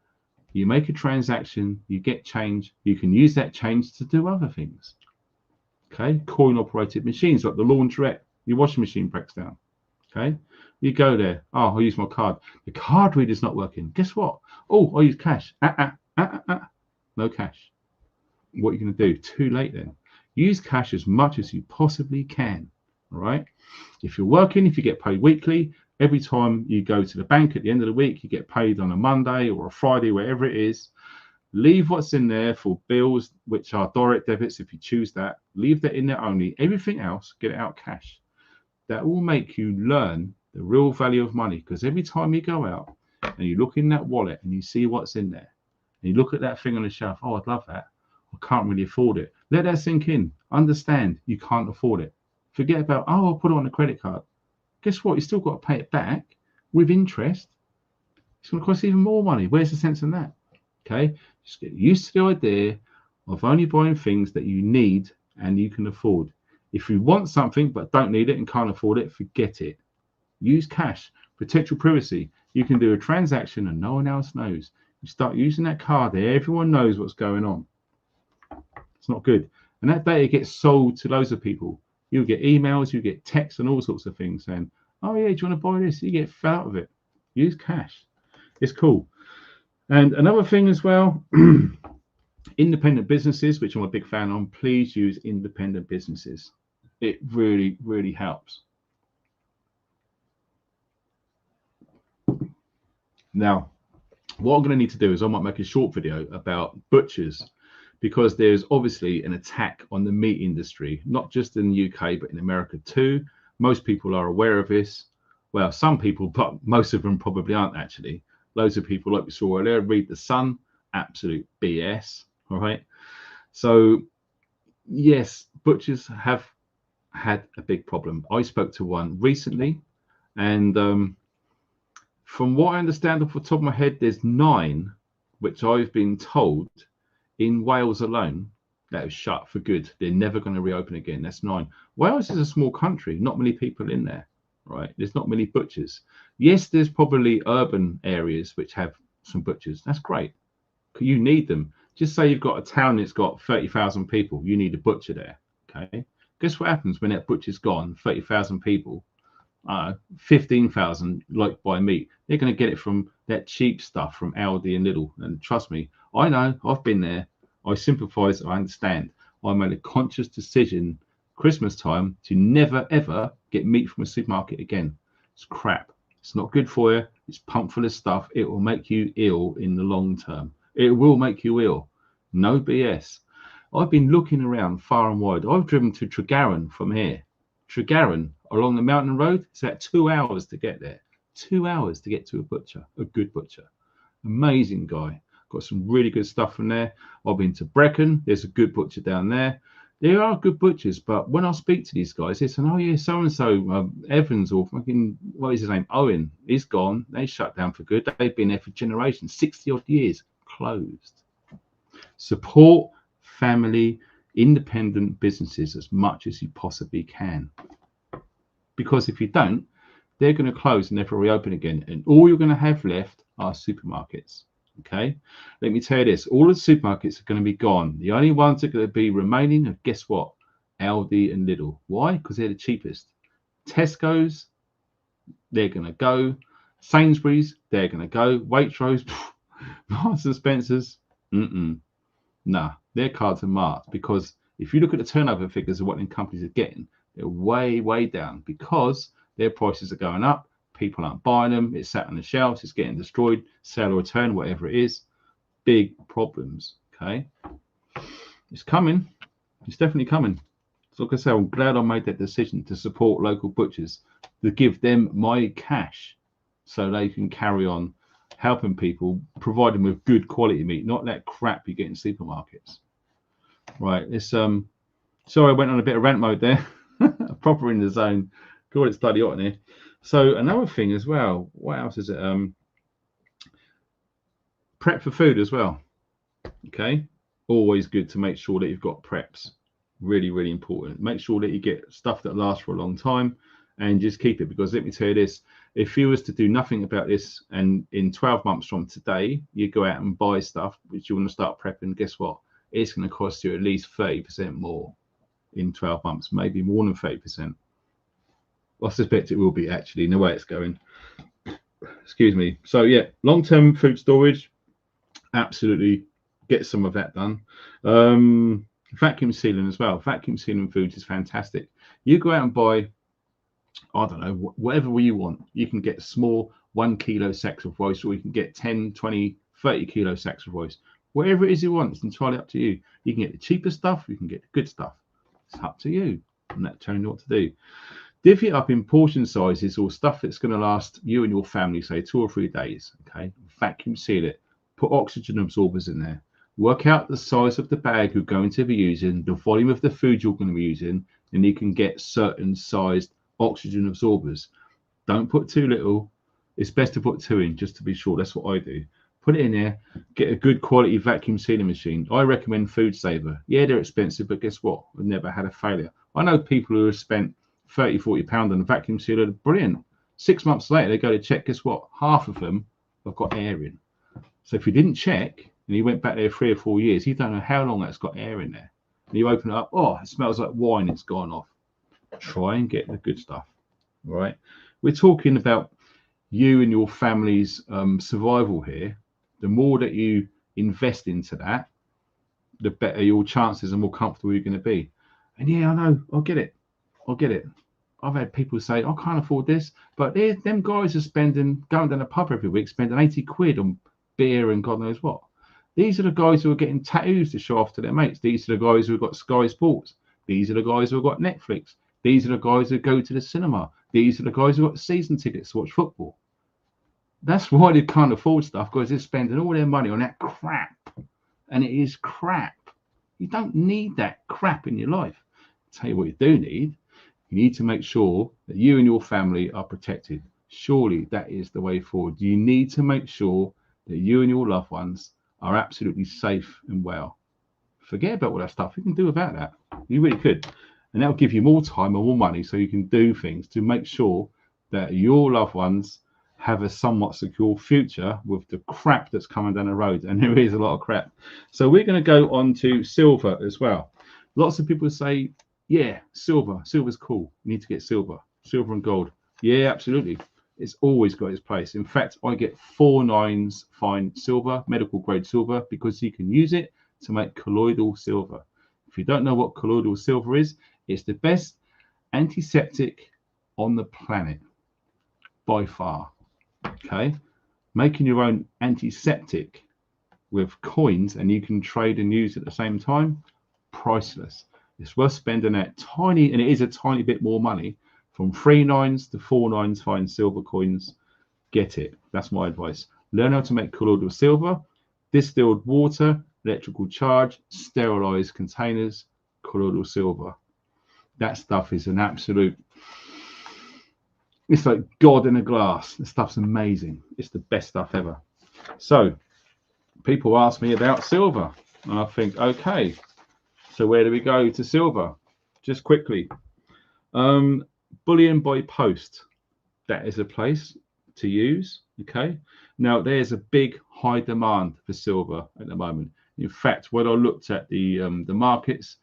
you make a transaction, you get change. You can use that change to do other things. Okay, coin-operated machines like the laundrette, your washing machine breaks down. Okay, you go there. Oh, I use my card. The card reader's not working. Guess what? Oh, I use cash. No cash. What are you going to do? Too late then. Use cash as much as you possibly can. All right. If you're working, if you get paid weekly, Every time you go to the bank at the end of the week, you get paid on a Monday or a Friday, wherever it is. Leave what's in there for bills, which are direct debits if you choose that. Leave that in there only. Everything else, get it out cash. That will make you learn the real value of money, because every time you go out and you look in that wallet and you see what's in there, and you look at that thing on the shelf, oh, I'd love that. I can't really afford it. Let that sink in. Understand you can't afford it. Forget about, oh, I'll put it on a credit card. Guess what? You still got to pay it back with interest. It's going to cost even more money. Where's the sense in that? Okay, just get used to the idea of only buying things that you need and you can afford. If you want something but don't need it and can't afford it, forget it. Use cash. Protect your privacy. You can do a transaction and no one else knows. You start using that card there, everyone knows what's going on. It's not good. And that data gets sold to loads of people. You'll get emails, you get texts and all sorts of things saying, oh yeah, do you want to buy this? You get fed out of it. Use cash. It's cool. And another thing as well, independent businesses, which I'm a big fan on, please use independent businesses. It really, really helps. Now, what I'm going to need to do is I might make a short video about butchers, because there's obviously an attack on the meat industry, not just in the UK, but in America too. Most people are aware of this. Well, some people, but most of them probably aren't actually. Loads of people, like we saw earlier, read The Sun, absolute BS, all right? So, yes, butchers have had a big problem. I spoke to one recently, and from what I understand off the top of my head, there's 9, which I've been told in Wales alone, that is shut for good. They're never going to reopen again. That's 9. Wales is a small country, not many people in there, right? There's not many butchers. Yes, there's probably urban areas which have some butchers. That's great. You need them. Just say you've got a town that's got 30,000 people. You need a butcher there, okay? Guess what happens when that butcher's gone, 30,000 people, 15,000 like buy meat. They're going to get it from that cheap stuff from Aldi and Lidl. And trust me, I know, I've been there. I sympathize, I understand. I made a conscious decision Christmas time to never ever get meat from a supermarket again. It's crap. It's not good for you. It's pumped full of stuff. It will make you ill in the long term. It will make you ill. No BS. I've been looking around far and wide. I've driven to Tregaron from here. Tregaron along the mountain road. It's about 2 hours to get there. 2 hours to get to a butcher, a good butcher. Amazing guy. Got some really good stuff from there. I've been to Brecon. There's a good butcher down there. There are good butchers, but when I speak to these guys, they say, oh yeah, so-and-so, Evans or fucking, what is his name? Owen, he's gone. They shut down for good. They've been there for generations, 60 odd years, closed. Support family, independent businesses as much as you possibly can. Because if you don't, they're going to close and never reopen again. And all you're going to have left are supermarkets. Okay, let me tell you this, all of the supermarkets are going to be gone. The only ones that are going to be remaining are, guess what? Aldi and Lidl. Why? Because they're the cheapest. Tesco's, they're going to go. Sainsbury's, they're going to go. Waitrose, Marks and Spencer's, nah, their cards are marked, because if you look at the turnover figures of what them companies are getting, they're way, way down, because their prices are going up. People aren't buying them. It's sat on the shelves. It's getting destroyed. Sale or return, whatever it is. Big problems. Okay. It's coming. It's definitely coming. So like I say, I'm glad I made that decision to support local butchers, to give them my cash so they can carry on helping people, providing with good quality meat, not that crap you get in supermarkets. Right. It's sorry, I went on a bit of rant mode there. Proper in the zone. God, it's bloody hot in here. So another thing as well, what else is it? Prep for food as well. Okay, always good to make sure that you've got preps. Really, really important. Make sure that you get stuff that lasts for a long time and just keep it, because let me tell you this, if you was to do nothing about this and in 12 months from today, you go out and buy stuff which you want to start prepping, guess what? It's going to cost you at least 30% more in 12 months, maybe more than 30%. I suspect it will be actually in the way it's going. Excuse me. So yeah, long-term food storage, absolutely get some of that done. Vacuum sealing as well. Vacuum sealing foods is fantastic. You go out and buy I don't know, whatever you want. You can get small 1 kilo sacks of rice, or you can get 10, 20, 30 kilo sacks of rice. Whatever it is you want, it's entirely up to you. You can get the cheaper stuff, you can get the good stuff. It's up to you. I'm not telling you what to do. Divvy it up in portion sizes or stuff that's going to last you and your family, say 2 or 3 days. Okay, vacuum seal it. Put oxygen absorbers in there. Work out the size of the bag you're going to be using, the volume of the food you're going to be using, and you can get certain sized oxygen absorbers. Don't put too little. It's best to put 2 in, just to be sure. That's what I do. Put it in there. Get a good quality vacuum sealing machine. I recommend Food Saver. Yeah, they're expensive, but guess what? I've never had a failure. I know people who have spent 30, 40 pounds on a vacuum sealer. Brilliant. 6 months later, they go to check. Guess what? Half of them have got air in. So if you didn't check and you went back there 3 or 4 years, you don't know how long that's got air in there. And you open it up, oh, it smells like wine. It's gone off. Try and get the good stuff. All right. We're talking about you and your family's survival here. The more that you invest into that, the better your chances and more comfortable you're going to be. And yeah, I know. I get it. I've had people say, I can't afford this, but them guys are going down the pub every week, spending 80 quid on beer and God knows what. These are the guys who are getting tattoos to show off to their mates. These are the guys who have got Sky Sports. These are the guys who have got Netflix. These are the guys who go to the cinema. These are the guys who have got season tickets to watch football. That's why they can't afford stuff, because they're spending all their money on that crap. And it is crap. You don't need that crap in your life. I'll tell you what you do need. You need to make sure that you and your family are protected. Surely that is the way forward. You need to make sure that you and your loved ones are absolutely safe and well. Forget about all that stuff. You can do without that. You really could. And that'll give you more time and more money, so you can do things to make sure that your loved ones have a somewhat secure future with the crap that's coming down the road. And there is a lot of crap. So we're going to go on to silver as well. Lots of people say, yeah, silver's cool. You need to get silver and gold. Yeah, absolutely. It's always got its place. In fact, I get 4 nines fine silver, medical grade silver, because you can use it to make colloidal silver. If you don't know what colloidal silver is, it's the best antiseptic on the planet by far. Okay, making your own antiseptic with coins, and you can trade and use at the same time, priceless. It's worth spending that tiny, and it is a tiny bit more money, from 3 nines to 4 nines fine silver coins. Get it. That's my advice. Learn how to make colloidal silver, distilled water, electrical charge, sterilized containers, colloidal silver. That stuff is an absolute, it's like God in a glass. The stuff's amazing. It's the best stuff ever. So people ask me about silver, and I think, okay, so where do we go to silver? Just quickly, bullion by post. That is a place to use. Okay, now there's a big high demand for silver at the moment. In fact, when I looked at the markets,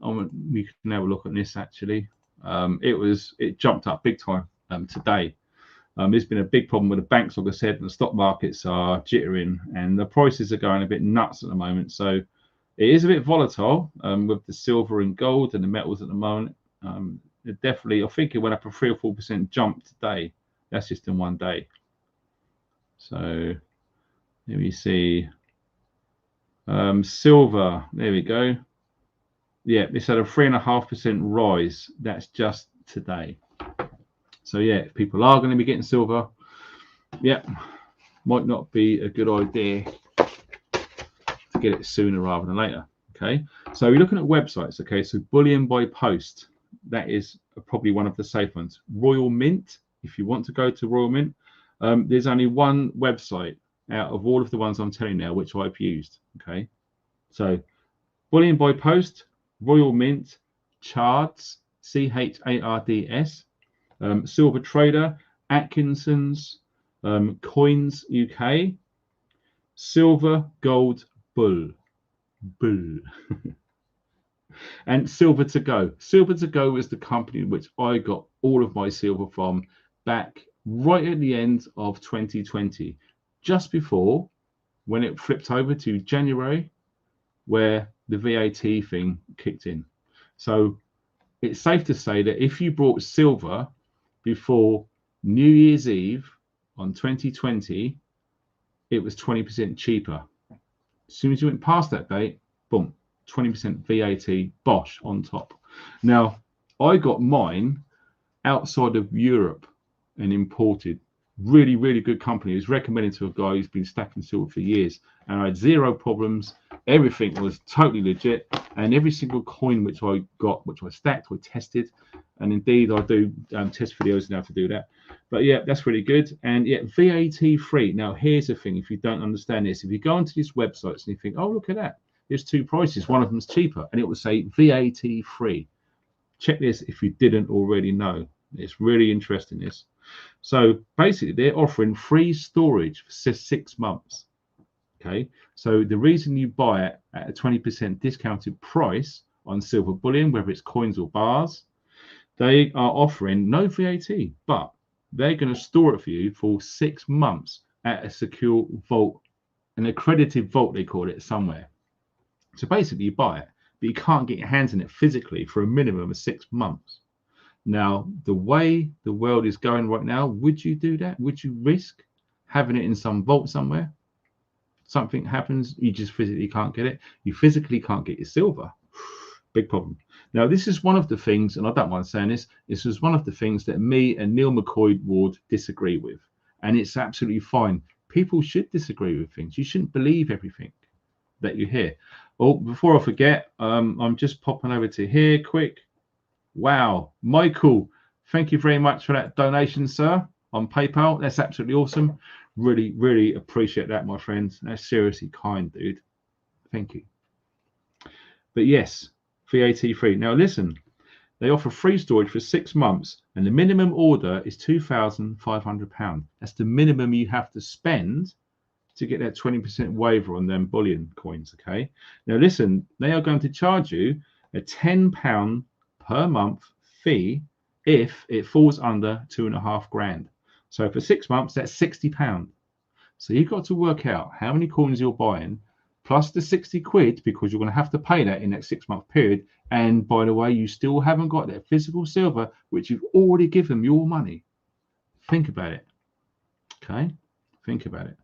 we can have a look at this actually. It jumped up big time today. There's been a big problem with the banks, like I said, and the stock markets are jittering, and the prices are going a bit nuts at the moment. So it is a bit volatile with the silver and gold and the metals at the moment. It definitely, I think it went up a 3 or 4% jump today. That's just in one day. So let me see. Silver, there we go. Yeah, it's had a 3.5% rise. That's just today. So yeah, if people are going to be getting silver, yeah, might not be a good idea to get it sooner rather than later. Okay, so we're looking at websites. Okay, so bullion by post, that is probably one of the safe ones. Royal Mint, if you want to go to Royal Mint, there's only one website out of all of the ones I'm telling you now which I've used. Okay, so bullion by post, Royal Mint, Chards, CHARDS, Silver Trader, Atkinson's, Coins UK, Silver Gold Bull, and Silver to Go. Silver to Go is the company in which I got all of my silver from back right at the end of 2020, just before when it flipped over to January, where the VAT thing kicked in. So it's safe to say that if you brought silver before New Year's Eve on 2020, it was 20% cheaper. As soon as you went past that date, boom, 20% VAT, bosh, on top. Now, I got mine outside of Europe and imported. Really, really good company. It was recommended to a guy who's been stacking silver for years, and I had zero problems. Everything was totally legit, and every single coin which I got, which I stacked, I tested, and indeed I do test videos now to do that. But yeah, that's really good, and yeah, VAT free. Now here's the thing: if you don't understand this, if you go onto these websites and you think, oh, look at that, there's two prices, one of them's cheaper, and it will say VAT free. Check this if you didn't already know. It's really interesting, this. So basically, they're offering free storage for 6 months. Okay, so the reason you buy it at a 20% discounted price on silver bullion, whether it's coins or bars, they are offering no VAT, but they're going to store it for you for 6 months at a secure vault, an accredited vault, they call it, somewhere. So basically, you buy it, but you can't get your hands on it physically for a minimum of 6 months. Now, the way the world is going right now, would you do that? Would you risk having it in some vault somewhere? Something happens, you just physically can't get it. You physically can't get your silver. Big problem. Now, this is one of the things, and I don't mind saying this is one of the things that me and Neil McCoy Ward disagree with. And it's absolutely fine. People should disagree with things. You shouldn't believe everything that you hear. Oh, before I forget, I'm just popping over to here quick. Wow, Michael, thank you very much for that donation, sir, on PayPal. That's absolutely awesome. Really, really appreciate that, my friends. That's seriously kind, dude. Thank you. But yes, VAT free. Now listen, they offer free storage for 6 months, and the minimum order is £2,500. That's the minimum you have to spend to get that 20% waiver on them bullion coins. Okay. Now listen, they are going to charge you a £10 per month fee if it falls under 2.5 grand. So for 6 months, that's £60. So you've got to work out how many coins you're buying, plus the 60 quid, because you're going to have to pay that in that 6 month period. And by the way, you still haven't got that physical silver, which you've already given your money. Think about it. Okay. Think about it.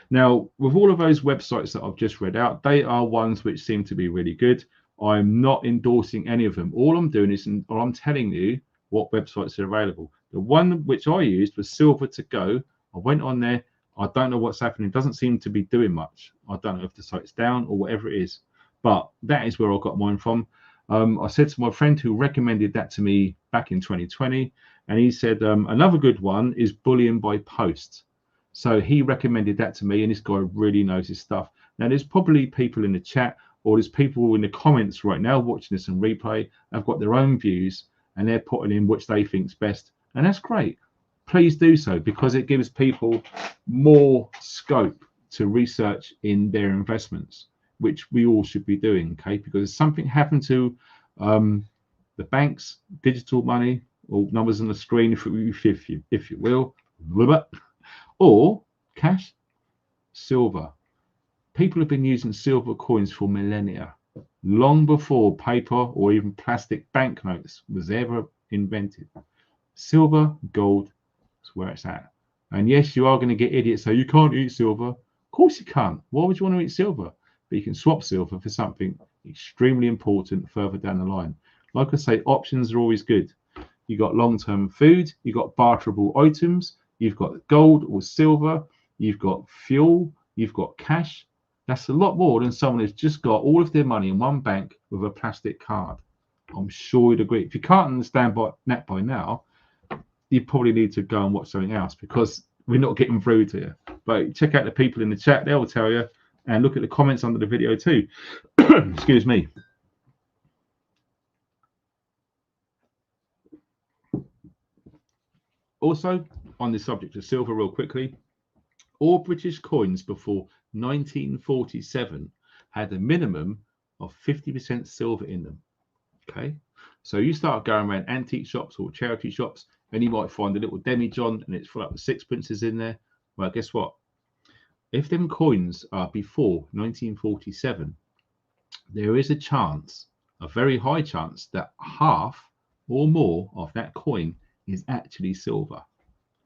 Now, with all of those websites that I've just read out, they are ones which seem to be really good. I'm not endorsing any of them. All I'm doing is, or I'm telling you what websites are available. The one which I used was Silver to Go. I went on there. I don't know what's happening. It doesn't seem to be doing much. I don't know if the site's down or whatever it is, but that is where I got mine from. I said to my friend who recommended that to me back in 2020, and he said another good one is Bullion by Post. So he recommended that to me, and this guy really knows his stuff. Now, there's probably people in the chat, or there's people in the comments right now watching this in replay, have got their own views, and they're putting in which they think's best. And that's great. Please do so, because it gives people more scope to research in their investments, which we all should be doing, okay? Because if something happened to the banks, digital money, or numbers on the screen, if you will, or cash, silver. People have been using silver coins for millennia, long before paper or even plastic banknotes was ever invented. Silver, gold is where it's at. And yes, you are going to get idiots say you can't eat silver. Of course you can't. Why would you want to eat silver? But you can swap silver for something extremely important further down the line. Like I say, options are always good. You've got long-term food, you've got barterable items, you've got gold or silver, you've got fuel, you've got cash. That's a lot more than someone who's just got all of their money in one bank with a plastic card. I'm sure you'd agree. If you can't understand that by now, you probably need to go and watch something else, because we're not getting through to you. But check out the people in the chat, they'll tell you, and look at the comments under the video too. Excuse me. Also, on the subject of silver, real quickly, all British coins before 1947 had a minimum of 50% silver in them. Okay, so you start going around antique shops or charity shops, and you might find a little demijohn and it's full up with sixpences in there. Well, guess what? If them coins are before 1947, there is a chance, a very high chance, that half or more of that coin is actually silver.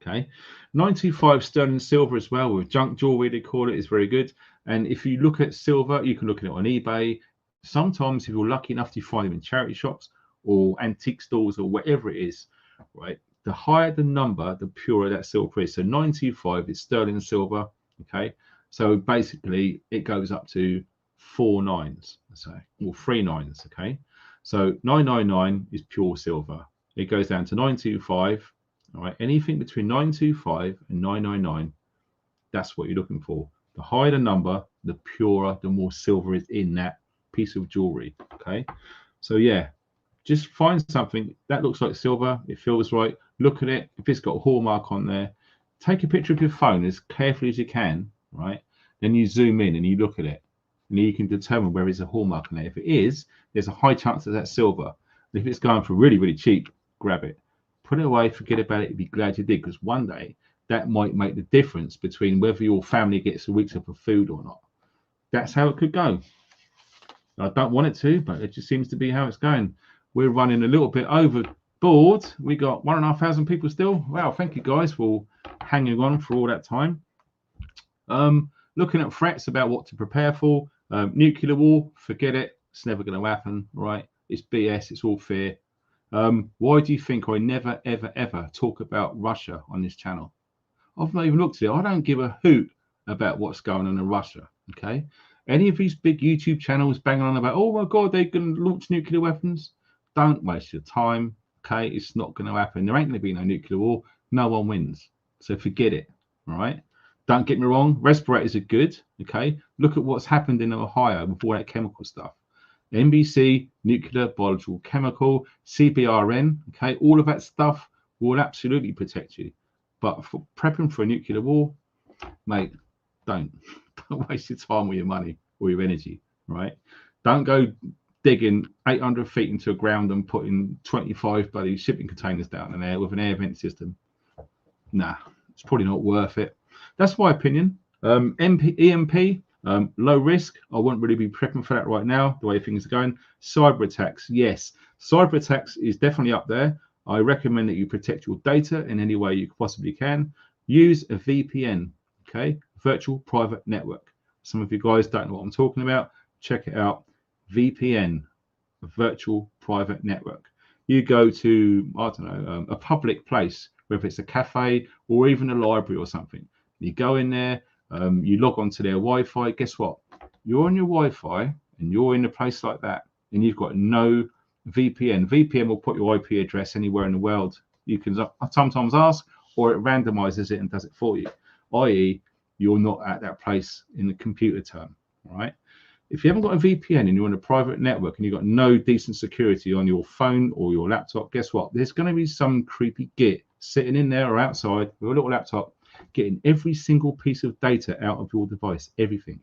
Okay, 925 sterling silver as well, with junk jewelry they call it, is very good. And if you look at silver, you can look at it on eBay. Sometimes if you're lucky enough to find them in charity shops or antique stores or whatever it is, right, the higher the number, the purer that silver is. So 925 is sterling silver. Okay, so basically it goes up to 4 nines, so, or 3 nines. Okay, so 999 is pure silver. It goes down to 925. All right, anything between 925 and 999, that's what you're looking for. The higher the number, the purer, the more silver is in that piece of jewelry. Okay, so yeah, just find something that looks like silver, it feels right, look at it. If it's got a hallmark on there, take a picture of your phone as carefully as you can, right? Then you zoom in and you look at it, and you can determine where is a hallmark on there. If it is, there's a high chance that that's silver. And if it's going for really, really cheap, grab it. Put it away, forget about it, be glad you did, because one day that might make the difference between whether your family gets a week's worth of food or not. That's how it could go. I don't want it to, but it just seems to be how it's going. We're running a little bit overboard. We got 1,500 people still. Wow, thank you guys for hanging on for all that time. Looking at threats about what to prepare for. Nuclear war, forget it. It's never going to happen, right? It's BS, it's all fear. Why do you think I never, ever, ever talk about Russia on this channel? I've not even looked at it. I don't give a hoot about what's going on in Russia, okay? Any of these big YouTube channels banging on about, oh my God, they can launch nuclear weapons. Don't waste your time, okay? It's not going to happen. There ain't going to be no nuclear war. No one wins. So forget it, all right? Don't get me wrong. Respirators are good, okay? Look at what's happened in Ohio with all that chemical stuff. NBC, nuclear, biological, chemical, CBRN, okay, all of that stuff will absolutely protect you. But for prepping for a nuclear war, mate, don't waste your time or your money or your energy, right? Don't go digging 800 feet into the ground and putting 25 bloody shipping containers down in there with an air vent system. Nah, it's probably not worth it. That's my opinion. EMP, low risk. I won't really be prepping for that right now, the way things are going. Cyber attacks, yes. Cyber attacks is definitely up there. I recommend that you protect your data in any way you possibly can. Use a VPN, okay? Virtual private network. Some of you guys don't know what I'm talking about. Check it out. VPN, a virtual private network. You go to, I don't know, a public place, whether it's a cafe or even a library or something. You go in there, you log on to their Wi-Fi. Guess what? You're on your Wi-Fi and you're in a place like that and you've got no VPN. VPN will put your IP address anywhere in the world. You can sometimes ask, or it randomizes it and does it for you, i.e. you're not at that place in the computer term, all right? If you haven't got a VPN and you're on a private network and you've got no decent security on your phone or your laptop, guess what? There's going to be some creepy git sitting in there or outside with a little laptop getting every single piece of data out of your device, everything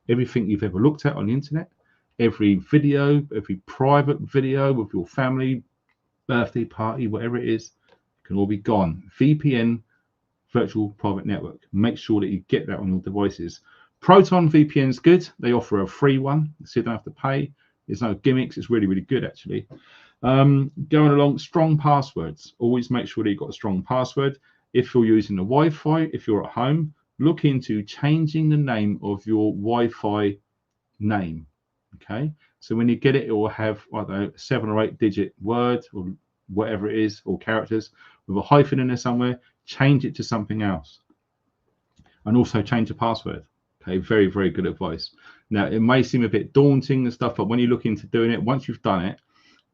you've ever looked at on the internet, every video, every private video with your family, birthday party, whatever it is, can all be gone. VPN, virtual private network. Make sure that you get that on your devices. Proton VPN is good. They offer a free one, so you don't have to pay. There's no gimmicks. It's really, really good, actually. Going along, strong passwords. Always make sure that you've got a strong password. If you're using the Wi-Fi, if you're at home, look into changing the name of your Wi-Fi name. Okay, so when you get it, it will have, I don't know, 7 or 8 digit word or whatever it is, or characters with a hyphen in there somewhere. Change it to something else, and also change the password. Okay, very, very good advice. Now, it may seem a bit daunting and stuff, but when you look into doing it, once you've done it,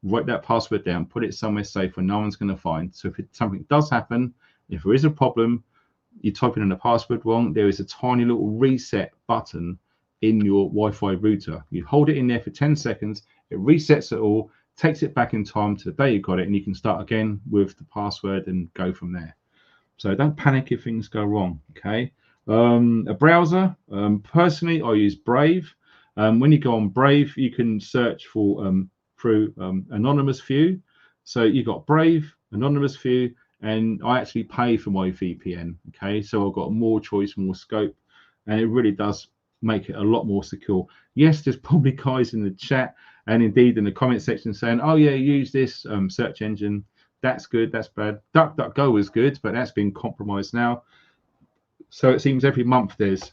write that password down, put it somewhere safe where no one's going to find. So if something does happen, if there is a problem, you type in the password wrong, there is a tiny little reset button in your Wi-Fi router. You hold it in there for 10 seconds, it resets it all, takes it back in time to the day you got it, and you can start again with the password and go from there. So don't panic if things go wrong, okay? A browser, personally, I use Brave. When you go on Brave, you can search for through anonymous view. So you got Brave, anonymous view, and I actually pay for my VPN, okay? So I've got more choice, more scope, and it really does make it a lot more secure. Yes, there's probably guys in the chat and indeed in the comment section saying, oh yeah, use this search engine. That's good. That's bad. DuckDuckGo was good, but that's been compromised now. So it seems every month there's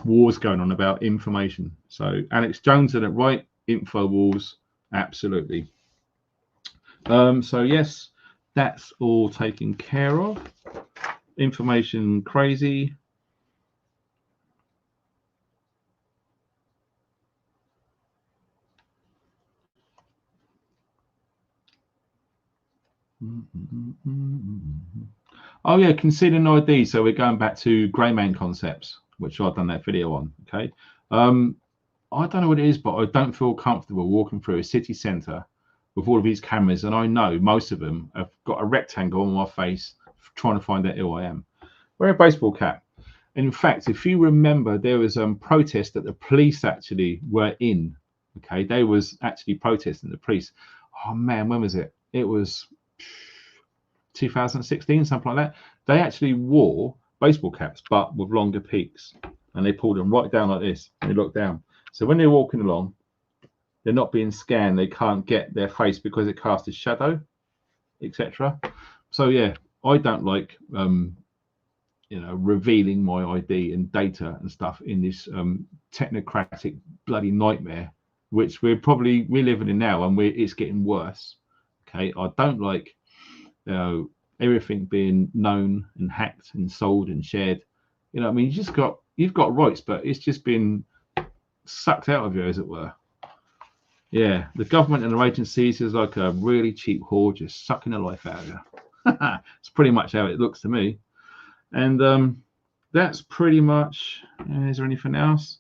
wars going on about information. So Alex Jones did it right. Info wars, absolutely. So yes, that's all taken care of. Information crazy. Oh yeah, concealing ID. So we're going back to grey man concepts, which I've done that video on. Okay. I don't know what it is, but I don't feel comfortable walking through a city centre with all of these cameras, and I know most of them have got a rectangle on my face trying to find out who I am. Wear a baseball cap. In fact, if you remember, there was protest that the police actually were in. Okay, they was actually protesting the police. Oh man, when was it? It was 2016, something like that. They actually wore baseball caps, but with longer peaks, and they pulled them right down like this. And they looked down. So when they're walking along, they're not being scanned. They can't get their face because it casts a shadow, etc. So yeah, I don't like revealing my ID and data and stuff in this technocratic bloody nightmare, which we're living in now, and it's getting worse. Okay, I don't like everything being known and hacked and sold and shared. You know, I mean, you've got rights, but it's just been sucked out of you, as it were. Yeah, the government and their agencies is like a really cheap whore just sucking the life out of you. It's pretty much how it looks to me. And that's pretty much. Is there anything else?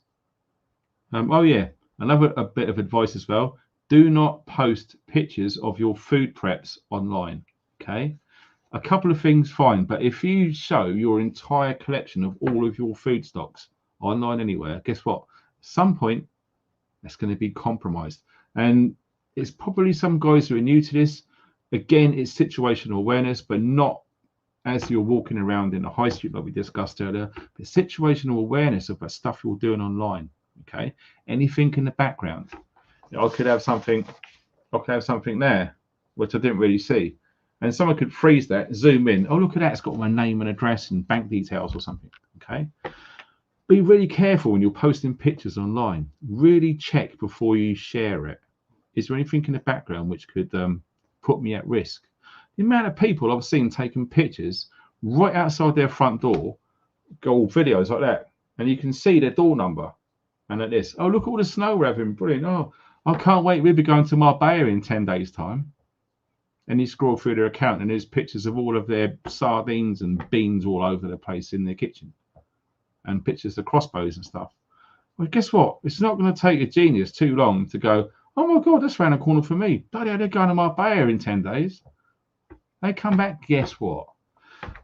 Oh yeah, a bit of advice as well. Do not post pictures of your food preps online. Okay, a couple of things fine, but if you show your entire collection of all of your food stocks online anywhere, guess what? At some point, that's going to be compromised. And it's probably some guys who are new to this. Again, it's situational awareness, but not as you're walking around in the high street like we discussed earlier, but situational awareness of the stuff you're doing online. Okay, anything in the background. I could have something there which I didn't really see, and someone could freeze that, zoom in. Oh, look at that! It's got my name and address and bank details or something. Okay. Be really careful when you're posting pictures online. Really check before you share it. Is there anything in the background which could put me at risk? The amount of people I've seen taking pictures right outside their front door, videos like that, and you can see their door number. And at this, oh, look at all the snow we're having. Brilliant. Oh, I can't wait. We'll be going to Marbella in 10 days' time. And you scroll through their account and there's pictures of all of their sardines and beans all over the place in their kitchen. And pictures of crossbows and stuff. Well, guess what? It's not going to take a genius too long to go, oh my God, that's around the corner for me. Bloody hell, they're going to Marbella in 10 days. They come back, guess what?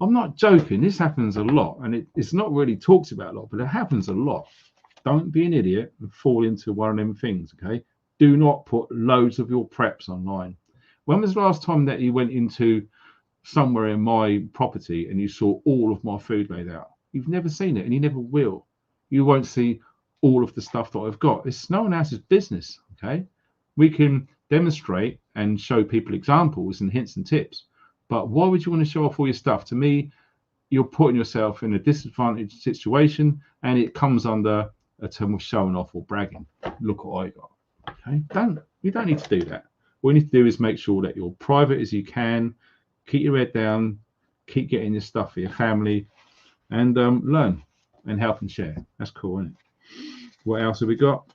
I'm not joking. This happens a lot. And it's not really talked about a lot, but it happens a lot. Don't be an idiot and fall into one of them things, okay? Do not put loads of your preps online. When was the last time that you went into somewhere in my property and you saw all of my food laid out? You've never seen it, and you never will. You won't see all of the stuff that I've got. It's no one else's business, okay? We can demonstrate and show people examples and hints and tips, but why would you want to show off all your stuff? To me, you're putting yourself in a disadvantaged situation, and it comes under a term of showing off or bragging. Look what I got. Okay, you don't need to do that. What you need to do is make sure that you're private as you can, keep your head down, keep getting your stuff for your family, and learn and help and share. That's cool, isn't it? What else have we got?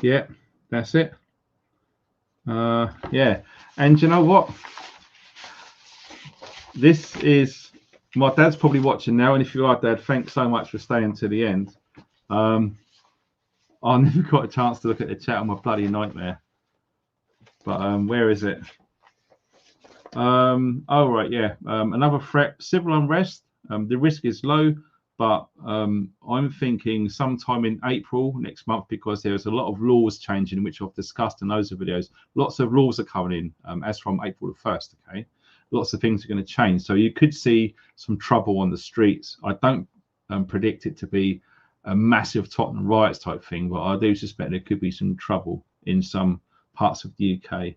Yeah, that's it. Yeah, and you know what? This is my dad's probably watching now, and if you are, Dad, thanks so much for staying to the end. I never got a chance to look at the chat on my bloody nightmare. But where is it? Oh right, yeah. Another threat, civil unrest. The risk is low, but I'm thinking sometime in April next month, because there's a lot of laws changing, which I've discussed in those videos. Lots of laws are coming in as from April the 1st. Okay, lots of things are going to change, so you could see some trouble on the streets. I don't predict it to be a massive Tottenham riots type thing, but I do suspect there could be some trouble in some parts of the UK.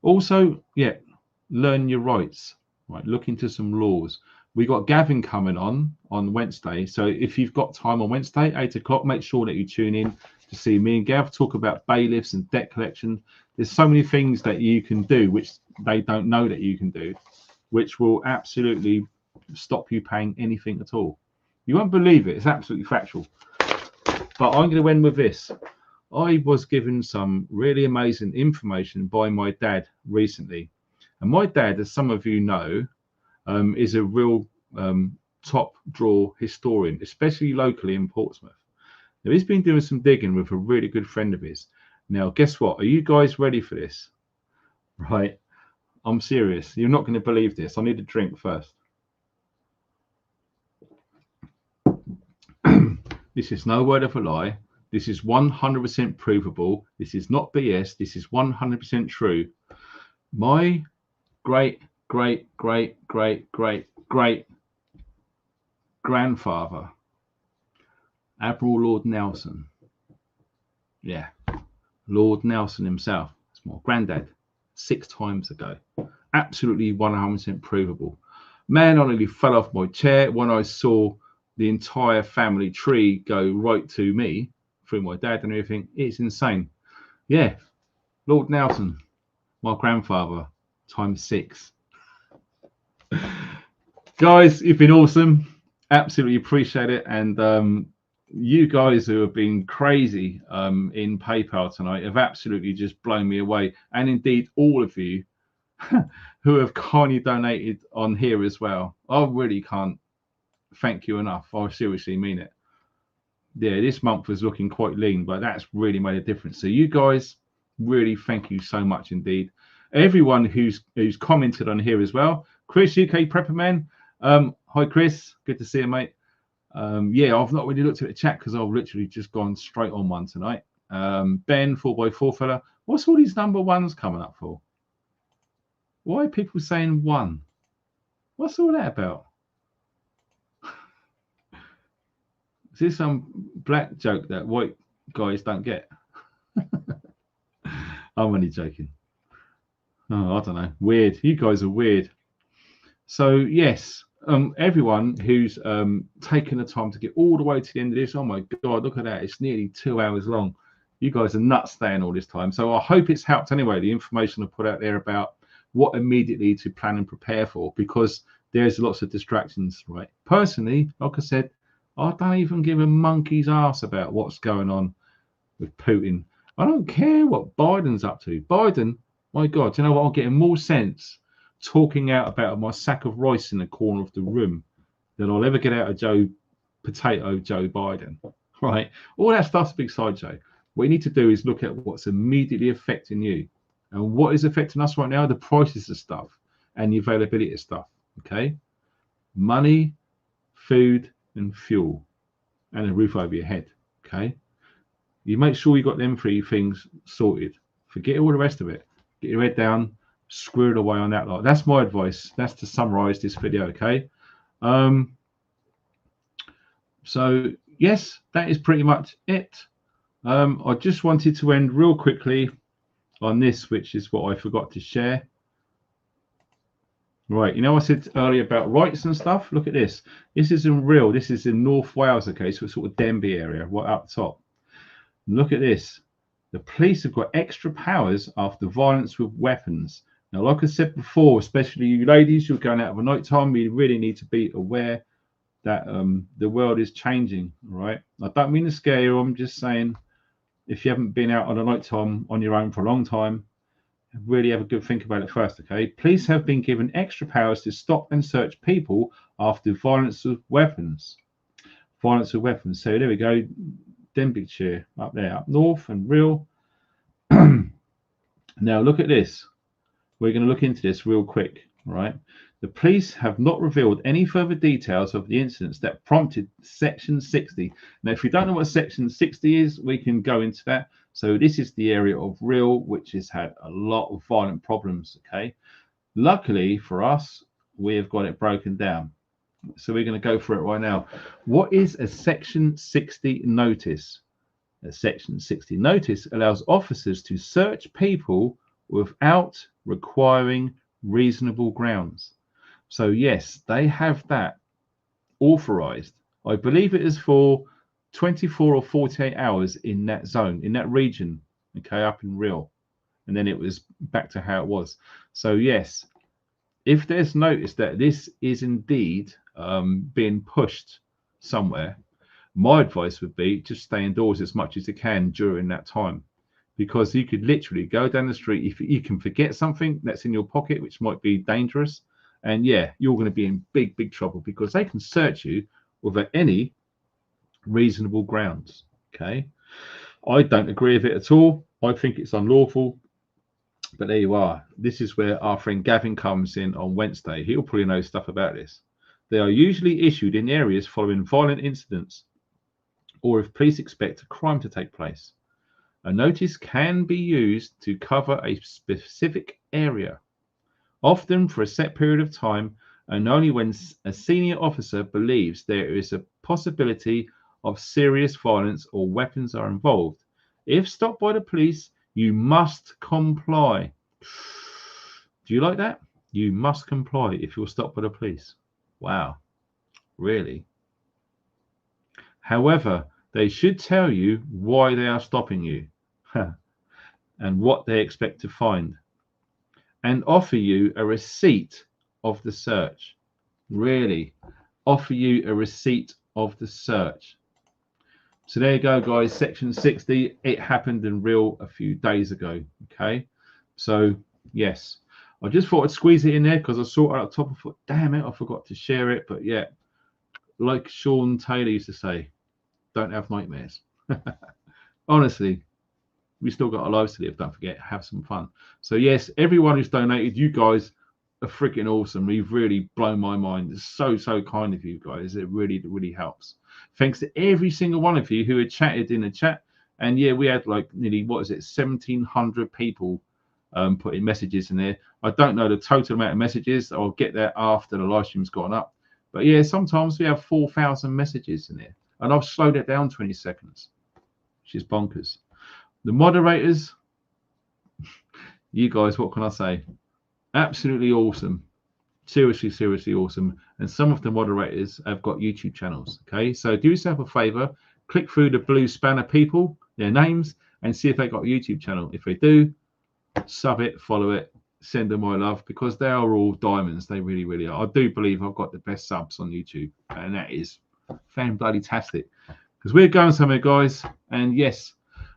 Also, yeah, learn your rights. Right, look into some laws. We got Gavin coming on Wednesday, so if you've got time on Wednesday, 8 o'clock, make sure that you tune in to see me and Gav talk about bailiffs and debt collection. There's so many things that you can do which they don't know that you can do, which will absolutely stop you paying anything at all. You won't believe it. It's absolutely factual. But I'm going to end with this. I was given some really amazing information by my dad recently. And my dad, as some of you know, is a real top draw historian, especially locally in Portsmouth. Now, he's been doing some digging with a really good friend of his. Now, guess what? Are you guys ready for this? Right. I'm serious. You're not going to believe this. I need a drink first. This is no word of a lie. This is 100% provable. This is not BS. This is 100% true. My great grandfather, Admiral Lord Nelson. Yeah, Lord Nelson himself. It's my granddad, 6 times ago. Absolutely 100% provable. Man, I nearly fell off my chair when I saw the entire family tree go right to me through my dad and everything. It's insane. Yeah, Lord Nelson, my grandfather, times 6. Guys, you've been awesome. Absolutely appreciate it. And you guys who have been crazy in PayPal tonight have absolutely just blown me away. And indeed, all of you who have kindly donated on here as well. I really can't thank you enough. I seriously mean it. Yeah, this month was looking quite lean, but that's really made a difference. So you guys, really thank you so much indeed. Everyone who's commented on here as well. Chris, UK Prepper Man. Hi Chris, good to see you, mate. Yeah, I've not really looked at the chat because I've literally just gone straight on one tonight. Ben, 4x4 fella. What's all these number ones coming up for? Why are people saying 1? What's all that about? Is this some black joke that white guys don't get? I'm only joking. Oh, I don't know. Weird. You guys are weird. So yes, everyone who's taken the time to get all the way to the end of this. Oh my God, look at that. It's nearly 2 hours long. You guys are nuts staying all this time. So I hope it's helped anyway, the information I put out there about what immediately to plan and prepare for, because there's lots of distractions, right? Personally, like I said, I don't even give a monkey's ass about what's going on with Putin. I don't care what Biden's up to. Biden, my God, you know what? I'm getting more sense talking out about my sack of rice in the corner of the room than I'll ever get out of Joe Biden, right? All that stuff's a big sideshow. What you need to do is look at what's immediately affecting you. And what is affecting us right now? The prices of stuff and the availability of stuff, okay? Money, food, and fuel, and a roof over your head, okay? You make sure you got them 3 things sorted. Forget all the rest of it. Get your head down, screw it away on that lot. That's my advice. That's to summarize this video, okay? So yes, that is pretty much it. I just wanted to end real quickly on this, which is what I forgot to share. Right, you know, I said earlier about rights and stuff. Look at this. This isn't real. This is in North Wales, okay? So it's sort of Denby area, right up top. Look at this. The police have got extra powers after violence with weapons. Now, like I said before, especially you ladies who are going out of a night time, we really need to be aware that the world is changing, right? I don't mean to scare you. I'm just saying, if you haven't been out on a night time on your own for a long time, really have a good think about it first, okay? Police have been given extra powers to stop and search people after violence with weapons. Violence with weapons. So there we go. Denbighshire up there, up north and real. Now look at this. We're going to look into this real quick, right? The police have not revealed any further details of the incidents that prompted Section 60. Now, if you don't know what Section 60 is, we can go into that. So this is the area of real, which has had a lot of violent problems, okay? Luckily for us, we have got it broken down. So we're going to go for it right now. What is a Section 60 notice? Section 60 notice allows officers to search people without requiring reasonable grounds. So yes, they have that authorized. I believe it is for 24 or 48 hours in that zone, in that region, okay, up in Real. And then it was back to how it was. So yes, if there's notice that this is indeed being pushed somewhere, my advice would be just stay indoors as much as you can during that time, because you could literally go down the street. If you can forget something that's in your pocket, which might be dangerous, and yeah, you're going to be in big trouble, because they can search you without any reasonable grounds. Okay, I don't agree with it at all. I think it's unlawful. But there you are. This is where our friend Gavin comes in on Wednesday. He'll probably know stuff about this. They are usually issued in areas following violent incidents, or if police expect a crime to take place. A notice can be used to cover a specific area, often for a set period of time, and only when a senior officer believes there is a possibility of serious violence or weapons are involved. If stopped by the police, you must comply. Do you like that? You must comply if you're stopped by the police. Wow, really? However, they should tell you why they are stopping you and what they expect to find, and offer you a receipt of the search. Really, offer you a receipt of the search. So there you go, guys. Section 60. It happened in Real a few days ago. Okay, so yes, I just thought I'd squeeze it in there because I saw it at the top. I thought, damn it, I forgot to share it. But yeah, like Sean Taylor used to say, don't have nightmares. Honestly, we still got our lives to live. Don't forget, have some fun. So yes, everyone who's donated, you guys are freaking awesome. You've really blown my mind. It's so kind of you guys. It really helps. Thanks to every single one of you who had chatted in the chat. And yeah, we had like nearly, 1,700 people putting messages in there. I don't know the total amount of messages. I'll get that after the live stream's gone up. But yeah, sometimes we have 4,000 messages in there, and I've slowed it down 20 seconds, which is bonkers. The moderators, you guys, what can I say? Absolutely awesome. Seriously awesome. And some of the moderators have got YouTube channels. Okay, so do yourself a favor, click through the blue spanner people, their names, and see if they got a YouTube channel. If they do, sub it, follow it, send them my love, because they are all diamonds. They really are. I do believe I've got the best subs on YouTube, and that is fan-bloody-tastic, because we're going somewhere, guys. And yes,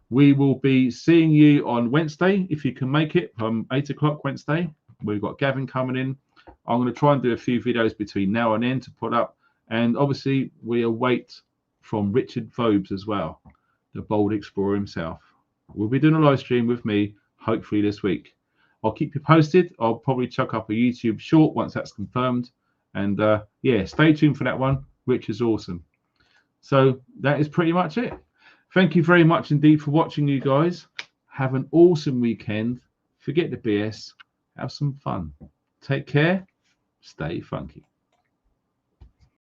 we will be seeing you on Wednesday, if you can make it, from 8 o'clock Wednesday. We've got Gavin coming in. I'm going to try and do a few videos between now and then to put up. And obviously, we await from Richard Vobes as well, the bold explorer himself. We'll be doing a live stream with me, hopefully this week. I'll keep you posted. I'll probably chuck up a YouTube short once that's confirmed. And yeah, stay tuned for that one. Rich is awesome. So that is pretty much it. Thank you very much indeed for watching, you guys. Have an awesome weekend. Forget the BS. Have some fun. Take care. Stay funky.